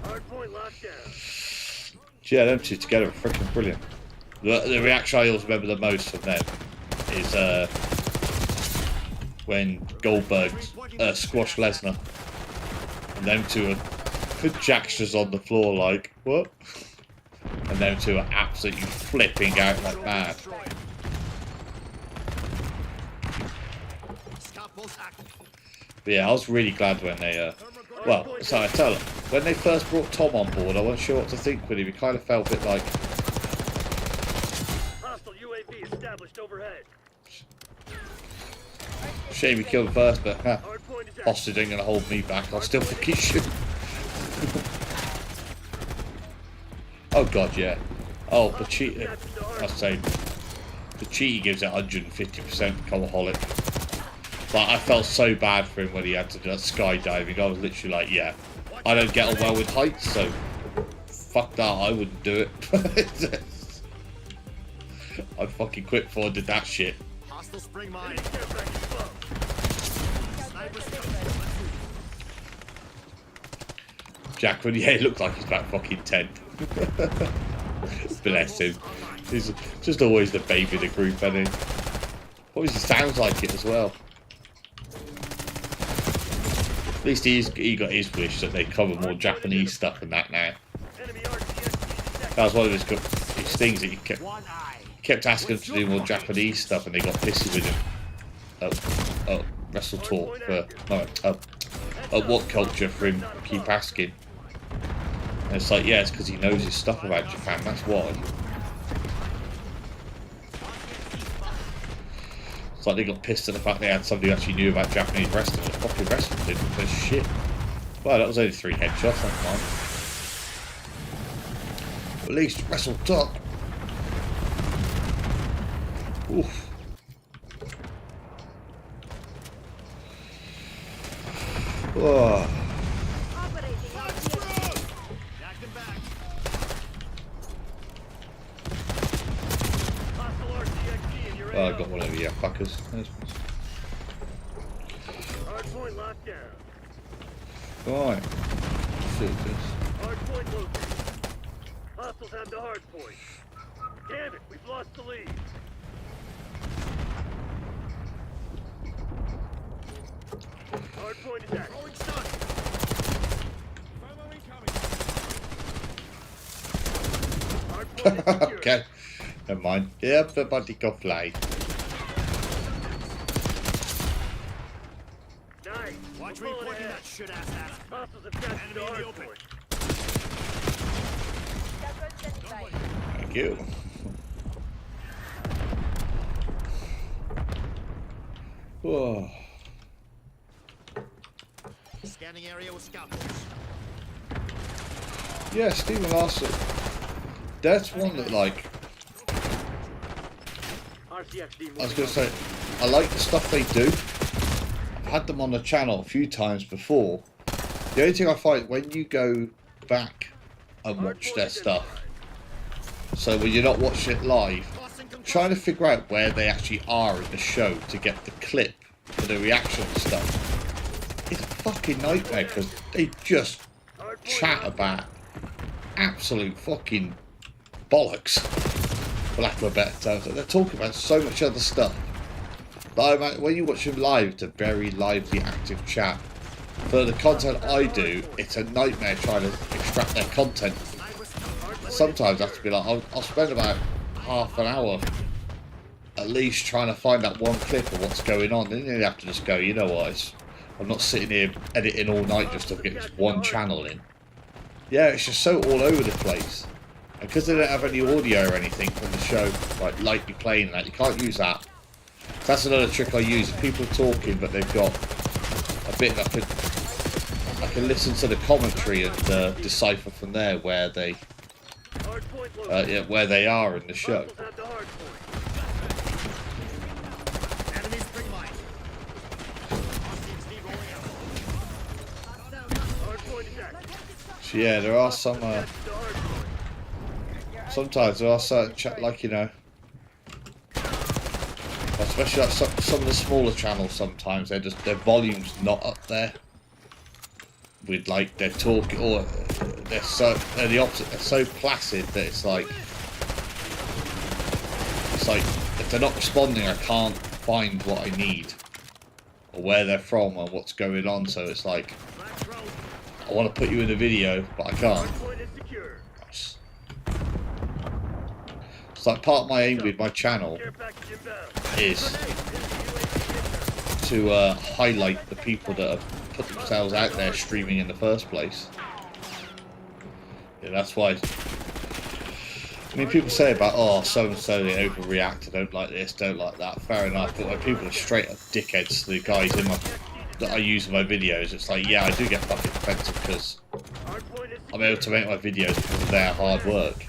S4: Hardpoint locked down.
S1: yeah, them two together are freaking brilliant. The reaction I always remember the most from them is when Goldberg squashed Lesnar, and them two are Jack's just on the floor like, what? And them two are absolutely flipping out like mad.
S2: Destroyed. Scout post active.
S1: But yeah, I was really glad when they, well, so I tell them, when they first brought Tom on board, I wasn't sure what to think with him. He kind of felt a bit like,
S4: Hostile UAV established overhead.
S1: shame he killed him first, but
S4: Hardpoint is active.
S1: hostage ain't gonna hold me back. I'll still fucking shoot. Oh god, yeah. Oh, Pachita. I say, Pachita gives it 150% Cultaholic. But I felt so bad for him when he had to do that skydiving. I was literally like, yeah, I don't get on well with heights, so fuck that, I wouldn't do it. I'd fucking quit before I did that shit.
S2: Hostile spring mine.
S4: Care package low.
S2: Sniper scout.
S1: Jack, when he looked like he's about fucking 10. Bless him. He's just always the baby of the group, isn't he? Always he sounds like it as well. At least he got his wish that they cover more Japanese stuff than that now.
S4: Enemy RCXD
S1: That was one of his things that he
S2: One eye.
S1: kept asking them to do more Japanese stuff, and they got pissy with him. Wrestle Talk for what culture for him keep asking. And it's like, yeah, it's because he knows his stuff about Japan. That's why. It's like they got pissed at the fact they had somebody who actually knew about Japanese wrestling. The fucking wrestling didn't. There's shit. Well, that was only 3 headshots. That's fine. At least Wrestle Talk. Oof. Oh.
S3: Operating RCXD.
S2: Back and back.
S4: hostile RCXD in your
S1: Oh, I got one over here, fuckers.
S4: Hardpoint locked down.
S1: Right. See this.
S4: Hardpoint located. Hostiles have the hardpoint. Damn it, we've lost the lead. Hardpoint is active.
S2: Throwing stun.
S4: Hardpoint is secure.
S1: Okay. Never mind. Yep, the body got flayed.
S4: Nice.
S2: Watch
S4: We're
S2: me
S4: pulling
S2: pointing
S4: ahead.
S2: that shit ass at.
S4: Hostiles have captured the
S2: Enemy in the open.
S4: hardpoint.
S1: Thank you. Whoa.
S2: Scanning area with scalpels.
S1: Yeah, Stephen Larson. That's one that, like,
S4: RCXD
S1: I was going to say, I like the stuff they do. I've had them on the channel a few times before. The only thing I find, when you go back and watch their stuff, so when you're not watching it live, trying to figure out where they actually are in the show to get the clip for the reaction and stuff, it's a fucking nightmare because they just chat about absolute fucking bollocks, for lack of a better term. So they're talking about so much other stuff. But when you watch them live, it's a very lively, active chat. For the content I do, it's a nightmare trying to extract their content. Sometimes I have to be like, I'll spend about half an hour at least trying to find that one clip of what's going on. Then you have to just go, you know what, I'm not sitting here editing all night just to get this one channel in. Yeah, it's just so all over the place. And because they don't have any audio or anything from the show, like lightly playing that, you can't use that. That's another trick I use. If people are talking but they've got a bit, I can listen to the commentary and decipher from there where they where they are in the show.
S4: Hostiles have the hardpoint.
S2: Enemy spring mine. RCXD rolling out.
S4: Hardpoint is active.
S1: So yeah, there are some.
S4: Captured the hardpoint.
S1: Sometimes there are certain chat, like, you know, especially like some of the smaller channels. Sometimes they're just their volume's not up there. With like they're talking, or they're the opposite. They're so placid that it's like if they're not responding, I can't find what I need or where they're from or what's going on. So it's like
S4: Black drone.
S1: I want to put you in the video, but I can't.
S4: Hardpoint is secure.
S1: It's like part of my aim with my channel
S4: Care package inbound.
S1: is to highlight the people that have put themselves out there streaming in the first place. Yeah, that's why. I mean, people say about, oh, so and so they overreact, I don't like this, don't like that. Fair enough, but when people are straight up dickheads, the guys that I use in my videos, it's like, yeah, I do get fucking defensive because
S4: Hardpoint is
S1: I'm able to make my videos because of their hard work.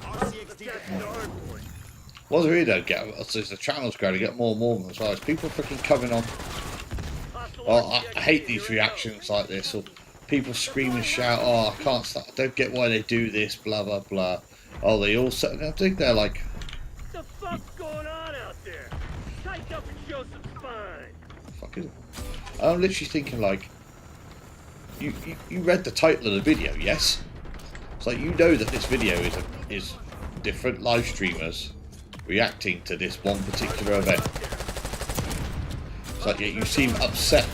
S2: RCXD
S4: captured the hardpoint.
S1: What I really don't get, as the channel's growing, to get more and more of them as well, is people freaking coming on. Well, I hate these reactions like this, or people scream and shout, oh, I can't start, I don't get why they do this, blah, blah, blah. Oh, they all sit, I think they're like,
S4: What the fuck's going on out there? Tighten up and show some spine.
S1: fuck is it? I'm literally thinking like, you read the title of the video, yes? It's like you know that this video is different live streamers reacting to this one particular event. It's like you seem upset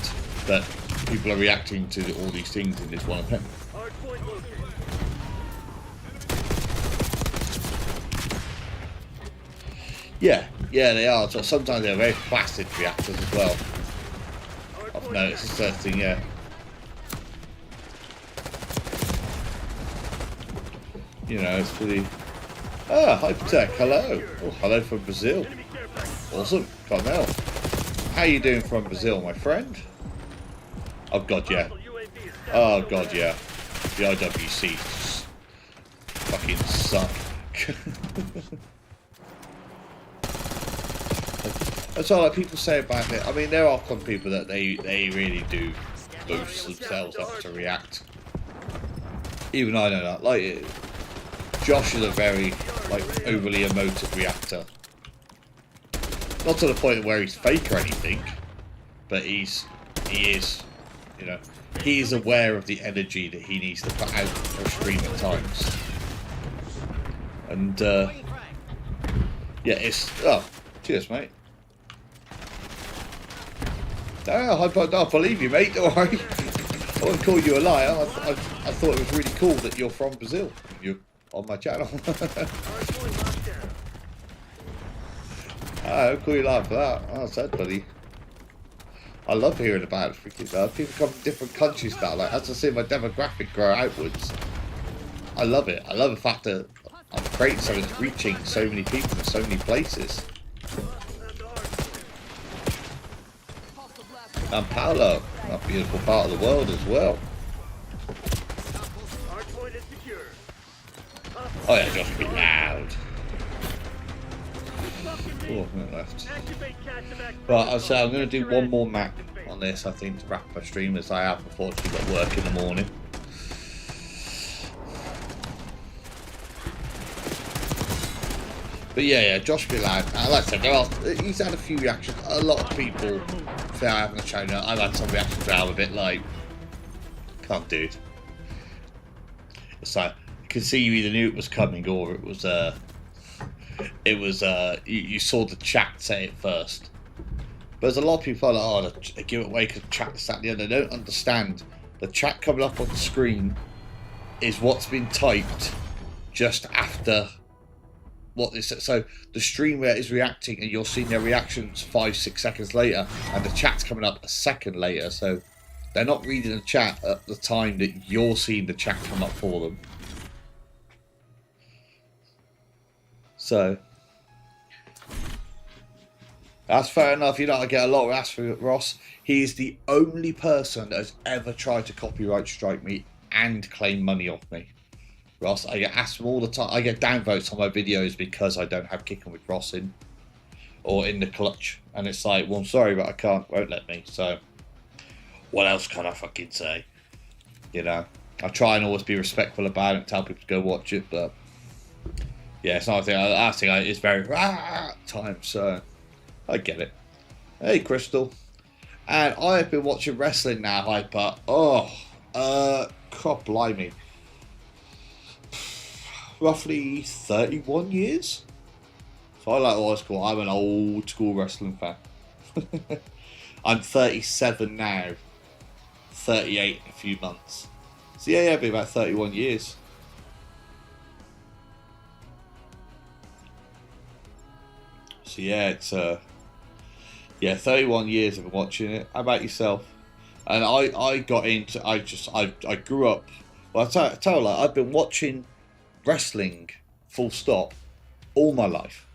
S1: that people are reacting to all these things in this one event.
S4: Hardpoint located.
S1: Yeah, they are. So sometimes they're very placid reactors as well. I've noticed a certain thing, yeah. You know, it's pretty... Ah, Hypertech, hello. Oh, hello from Brazil.
S4: Enemy care package.
S1: Awesome, Carmel. How you doing from Brazil, my friend? Oh, God, yeah.
S4: Hostile UAV is down.
S1: Oh, God, yeah. The IWC fucking suck. That's all like people say about it. I mean, there are some people that they really do boost themselves up to react. Even I know that. Like, Josh is a very overly emotive reactor. Not to the point where he's fake or anything, but he is, you know, he is aware of the energy that he needs to put out for a stream at times. And yeah, it's cheers, mate. I believe you, mate. Don't worry. I wouldn't call you a liar. I thought it was really cool that you're from Brazil. You're on my channel.
S4: Hardpoint locked down.
S1: I don't call you a liar for that. Oh, sad, buddy. I love hearing about freaking people come from different countries now. Like, as I see my demographic grow outwards, I love it. I love the fact that I'm creating something that's reaching so many people in so many places. And Paolo, that beautiful part of the world as well.
S4: Hardpoint is secure.
S1: Oh yeah, just be loud. Oh, no left.
S4: Activate catch-back.
S1: But I'll say I'm going to do one more map on this, I think, to wrap up my stream, as I have unfortunately got work in the morning. But yeah, Josh be loud. Like I said, he's had a few reactions. A lot of people say I haven't shown it. I've had some reactions where I'm a bit like, can't do it. It's like, you can see you either knew it was coming or it was you saw the chat say it first. But there's a lot of people like, oh, they give it away because chat is at the end. They don't understand. The chat coming up on the screen is what's been typed just after what this. So the streamer is reacting and you're seeing their reactions 5-6 seconds later, and the chat's coming up a second later. So they're not reading the chat at the time that you're seeing the chat come up for them. So that's fair enough. You know, I get a lot of ask for Ross. He is the only person that has ever tried to copyright strike me and claim money off me. Ross, I get asked all the time. I get downvotes on my videos because I don't have Kicking with Ross in or in the clutch, and it's like, well, I'm sorry, but I can't. Won't let me. So what else can I fucking say? You know, I try and always be respectful about it, tell people to go watch it, but yeah, it's not a thing. I think it's very time, so I get it. Hey, Crystal. And I have been watching wrestling now, Hyper. Oh, crop blimey. Roughly 31 years. So I like old school. I'm an old school wrestling fan. I'm 37 now. 38 in a few months. So yeah, it'll be about 31 years. So yeah, it's 31 years I've been watching it. How about yourself? And I got into, I grew up, well, I tell you, like, I've been watching wrestling full stop all my life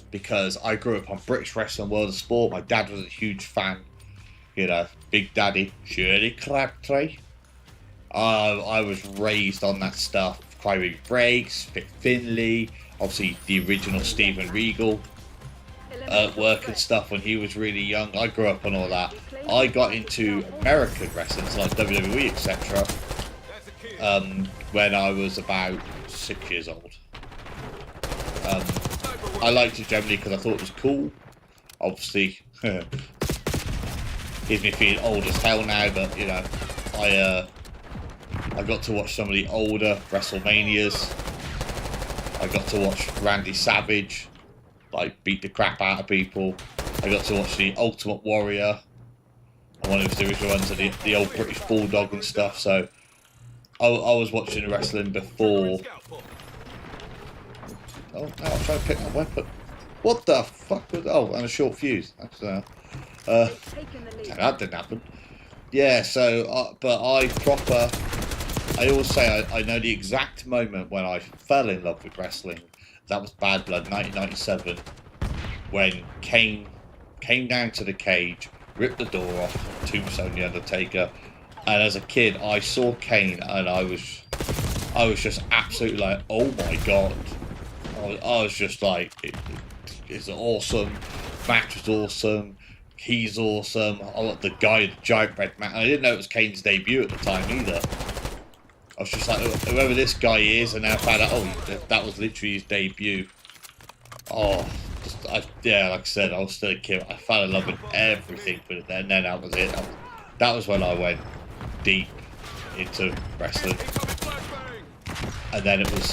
S1: because I grew up on British Wrestling, World of Sport. My dad was a huge fan, you know, Big Daddy, Shirley Crabtree. I was raised on that stuff. Crybaby Breaks, Fit Finlay, obviously the original Steven Regal work and stuff when he was really young. I grew up on all that. I got into American wrestling, so like WWE, etc. When I was about 6 years old. I liked it generally because I thought it was cool. Obviously, gives me feeling old as hell now, but you know, I got to watch some of the older WrestleManias. I got to watch Randy Savage like beat the crap out of people. I got to watch the Ultimate Warrior, one of the original ones, of the old British Bulldog and stuff. So I was watching wrestling before. Oh, no, I'm trying to pick my weapon. What the fuck was? Oh, and a short fuse. That's that didn't happen. Yeah. So, but I always say I know the exact moment when I fell in love with wrestling. That was Bad Blood, 1997, when Kane came down to the cage, ripped the door off, tombstone the Undertaker, and as a kid I saw Kane and I was just absolutely like, oh my god. I was just like, it's awesome. Match was awesome. He's awesome. The guy, the giant red man. I didn't know it was Kane's debut at the time either. I was just like, whoever this guy is, and then I found out, oh, that was literally his debut. Oh, yeah, like I said, I was still a kid. I fell in love with everything with it then, and then that was it. That was when I went deep into wrestling. And then it was,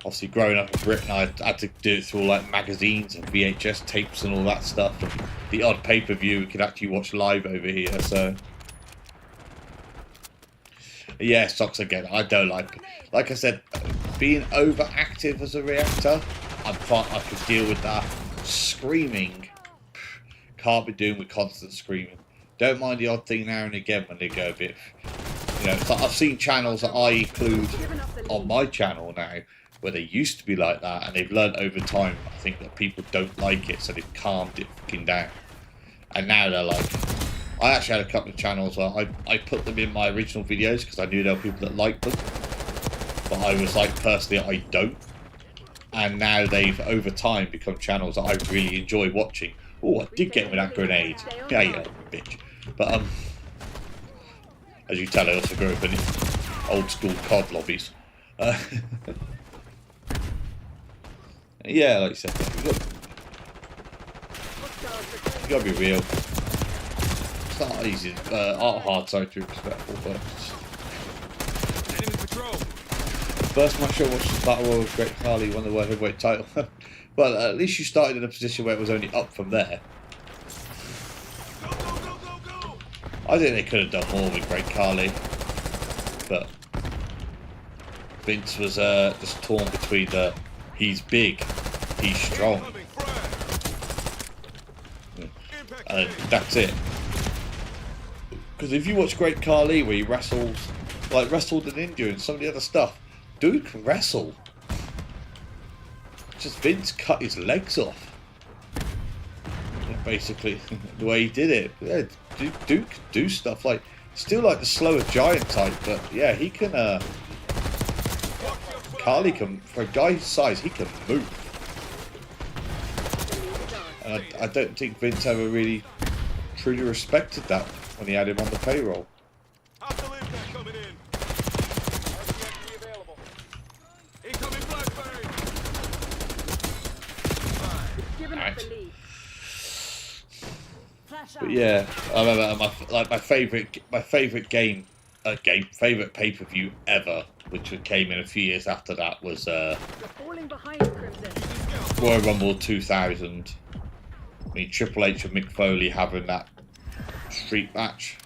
S1: obviously growing up in Britain, I had to do it through like magazines and VHS tapes and all that stuff. And the odd pay-per-view we could actually watch live over here, so... Yeah, socks again. I don't like I said, being overactive as a reactor. I'm fine. I could deal with that. Screaming, can't be doing with constant screaming. Don't mind the odd thing now and again when they go a bit. You know, it's like I've seen channels that I include on my channel now where they used to be like that, and they've learned over time, I think, that people don't like it, so they've calmed it fucking down. And now they're like. I actually had a couple of channels where I put them in my original videos because I knew there were people that liked them. But I was like, personally, I don't. And now they've, over time, become channels that I really enjoy watching. Oh, I did get with that grenade. Yeah, you little bitch. But, as you tell, I also grew up in old school COD lobbies. Yeah, like you said, you gotta be real. It's not easy, hard sorry to be respectful, but first match I watched was Battle Royal with Great Khali, won the World Heavyweight title. Well, at least you started in a position where it was only up from there. I think they could have done more with Great Khali, but Vince was just torn between the he's big, he's strong, and that's it. Because if you watch Great Khali where he wrestled in India and some of the other stuff, dude can wrestle. Just Vince cut his legs off. Yeah, basically, the way he did it. Yeah, dude can do stuff like, still like the slower giant type, but yeah, he can, Khali can, for a guy his size, he can move. And I don't think Vince ever really truly respected that when he had him on the payroll. Right. But yeah, I remember my favourite favourite pay-per-view ever, which came in a few years after that, was Royal Rumble 2000. I mean, Triple H and Mick Foley having that street match.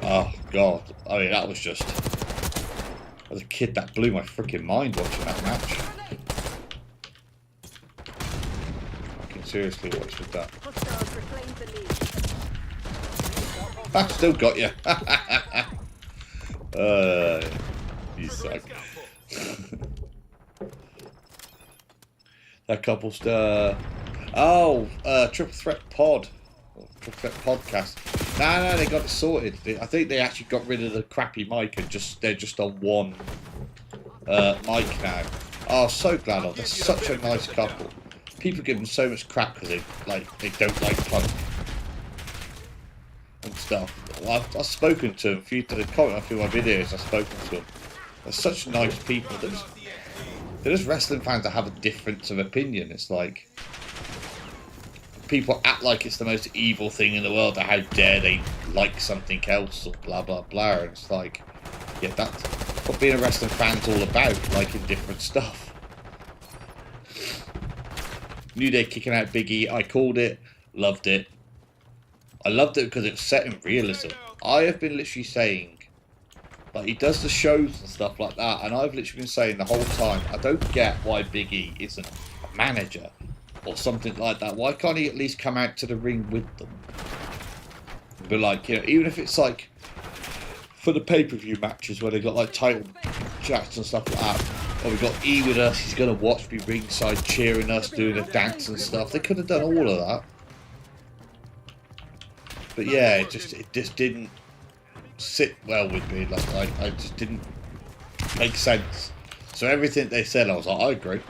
S1: Oh god, I mean, that was just, as a kid, that blew my freaking mind watching that match. Fucking seriously, watching that. I still got you. You suck. That couple Triple Threat Pod. Triple Threat Podcast. No, they got it sorted. I think they actually got rid of the crappy mic and they're just on one mic now. Oh, so glad of. They're such a nice couple. People give them so much crap because they don't like punk and stuff. Well, I've spoken to them. If they comment on a few of my videos, I've spoken to them. They're such nice people. They're just wrestling fans that have a difference of opinion. It's like people act like it's the most evil thing in the world. How dare they like something else or blah blah blah. And it's like, Yeah, that's what being a wrestling fan's all about, liking different stuff. New Day kicking out Big E, I called it, loved it. I loved it because it was set in realism. I have been literally saying, like, he does the shows and stuff like that, and I've literally been saying the whole time, I don't get why Big E isn't a manager or something like that. Why can't he at least come out to the ring with them? But like, you know, even if it's like for the pay-per-view matches where they got like title chats and stuff like that, or we got E with us, he's gonna watch me ringside cheering us, doing a dance and stuff. They could have done all of that. But yeah, it just didn't sit well with me. Like I just didn't make sense. So everything they said, I was like, I agree.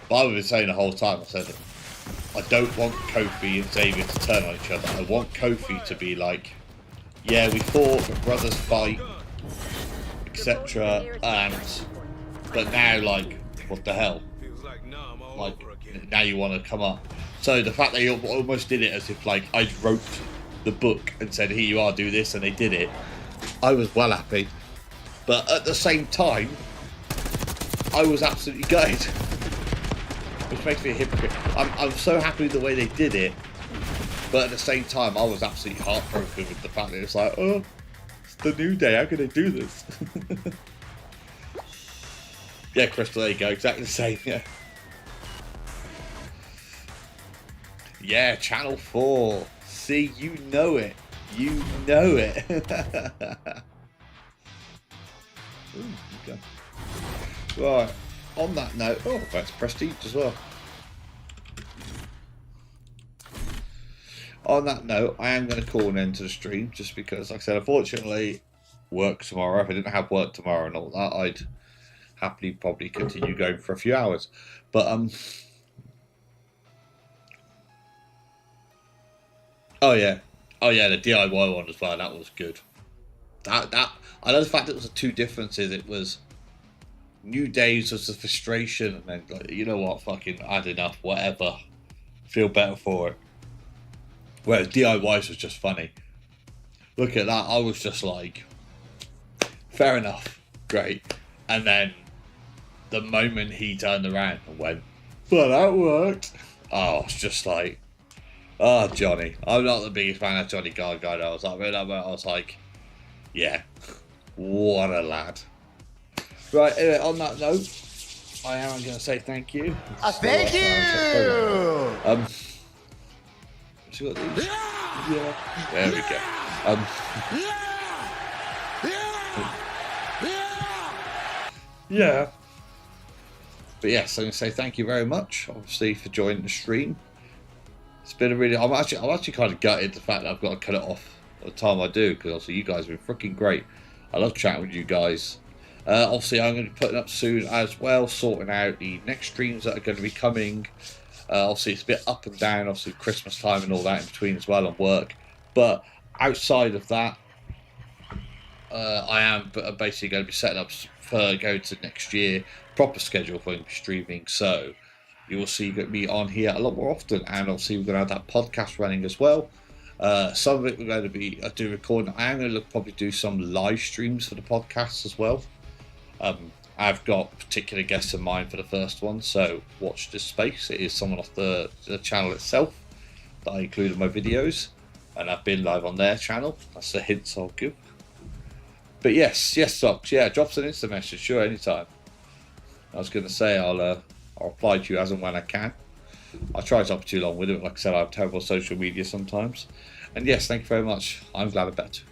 S1: But I've been saying the whole time, I said, I don't want Kofi and Xavier to turn on each other. I want Kofi to be like, yeah, we fought, but brothers fight, etc. But now, like, what the hell? Like, now you want to come up. So the fact they almost did it as if like I wrote the book and said, here you are, do this, and they did it, I was well happy. But at the same time, I was absolutely gutted, which makes me a hypocrite. I'm so happy with the way they did it, but at the same time, I was absolutely heartbroken with the fact that it's like, oh, it's the New Day, how can they do this? Yeah, Crystal, there you go, exactly the same, yeah. Yeah, Channel 4. See, you know it. You know it. Ooh, okay. Right, on that note, oh, that's prestige as well. On that note, I am going to call an end to the stream just because, like I said, unfortunately, work tomorrow. If I didn't have work tomorrow and all that, I'd happily probably continue going for a few hours. But, oh yeah, the DIY one as well. That was good. That I know the fact it was the two differences. It was New Days was the frustration, and then like, you know what, fucking had enough, whatever. Feel better for it. Whereas DIYs was just funny. Look at that. I was just like, fair enough, great. And then the moment he turned around and went, well, that worked. I was just like, oh, Johnny. I'm not the biggest fan of Johnny Gargano. I was like, yeah, what a lad. Right, anyway, on that note, I am going to say thank you.
S2: Thank you!
S1: So got these? Yeah. There we go. Yeah. But yes, I'm going to say thank you very much, obviously, for joining the stream. It's been a really... I'm actually kind of gutted the fact that I've got to cut it off at the time I do, because obviously you guys have been freaking great. I love chatting with you guys. Obviously, I'm going to be putting up soon as well, sorting out the next streams that are going to be coming. Obviously, it's a bit up and down, obviously, Christmas time and all that in between as well, and work. But outside of that, I am basically going to be setting up for going to next year, proper schedule for streaming. So you will see me on here a lot more often, and obviously we're going to have that podcast running as well. Some of it we're going to be do recording. I am going to probably do some live streams for the podcast as well. I've got particular guests in mind for the first one, so watch this space. It is someone off the channel itself that I include in my videos, and I've been live on their channel. That's the hints I'll give. But yes, Socks, yeah, drop us an Insta message, sure, anytime. I was going to say I'll reply to you as and when I can. I try not to be too long with it. Like I said, I have terrible social media sometimes. And yes, thank you very much. I'm glad I bet.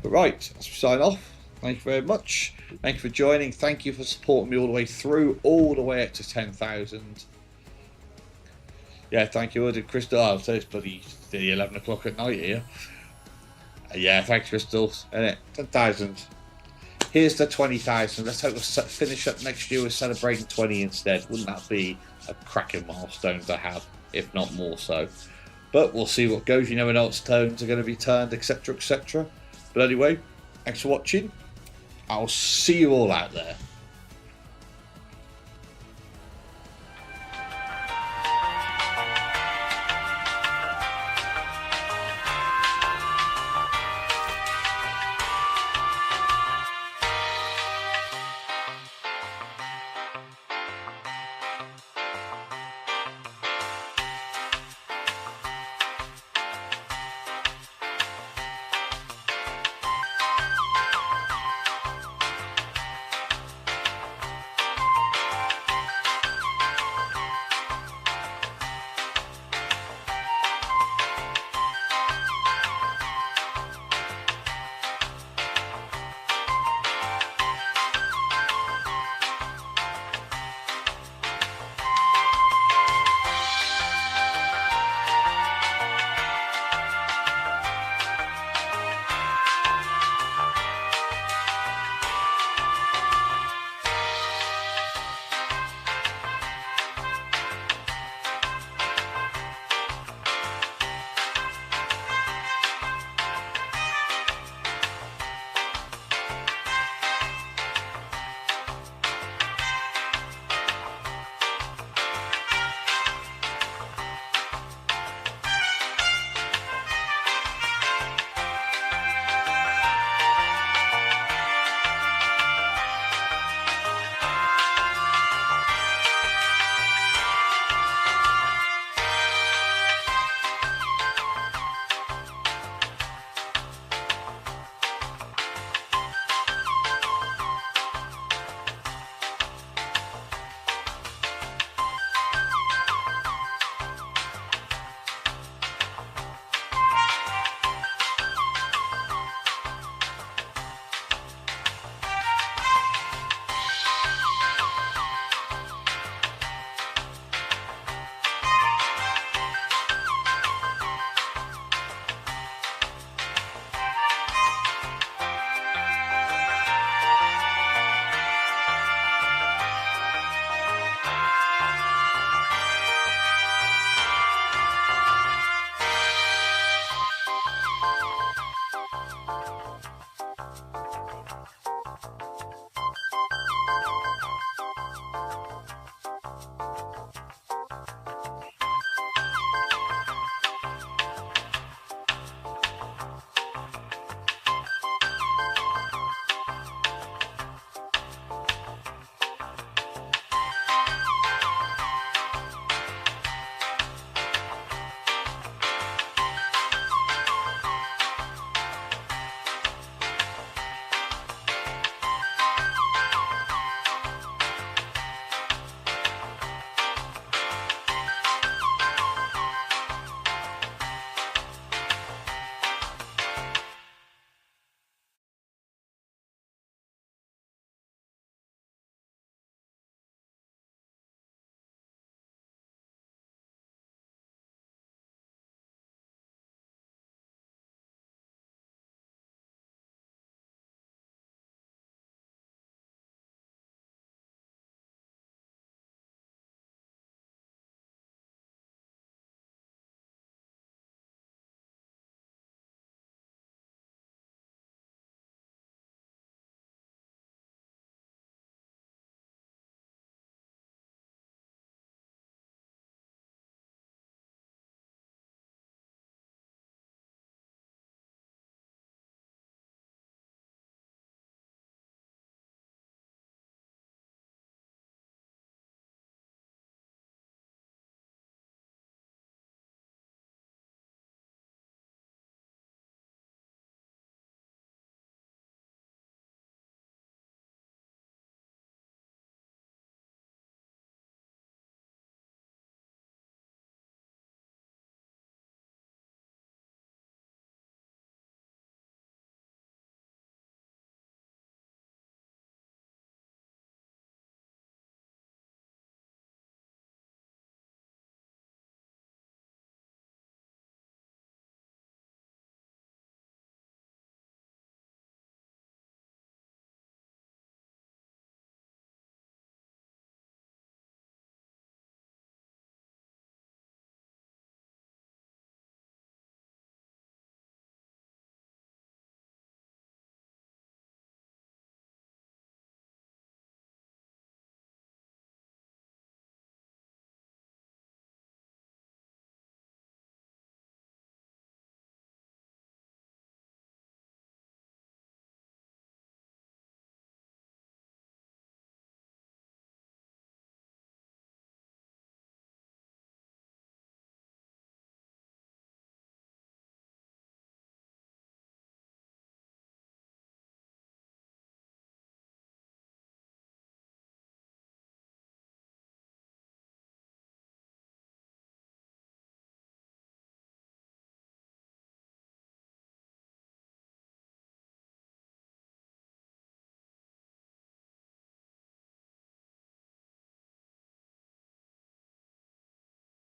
S1: But right, let's sign off. Thank you very much. Thank you for joining. Thank you for supporting me all the way through, all the way up to 10,000. Yeah, thank you. Crystal, I'll say it's bloody 11 o'clock at night here. Yeah, thanks, Crystal. 10,000. Here's the 20,000. Let's hope we'll finish up next year with celebrating 20 instead. Wouldn't that be a cracking milestone to have, if not more so? But we'll see what goes. You never know what stones are going to be turned, etc., etc. But anyway, thanks for watching. I'll see you all out there.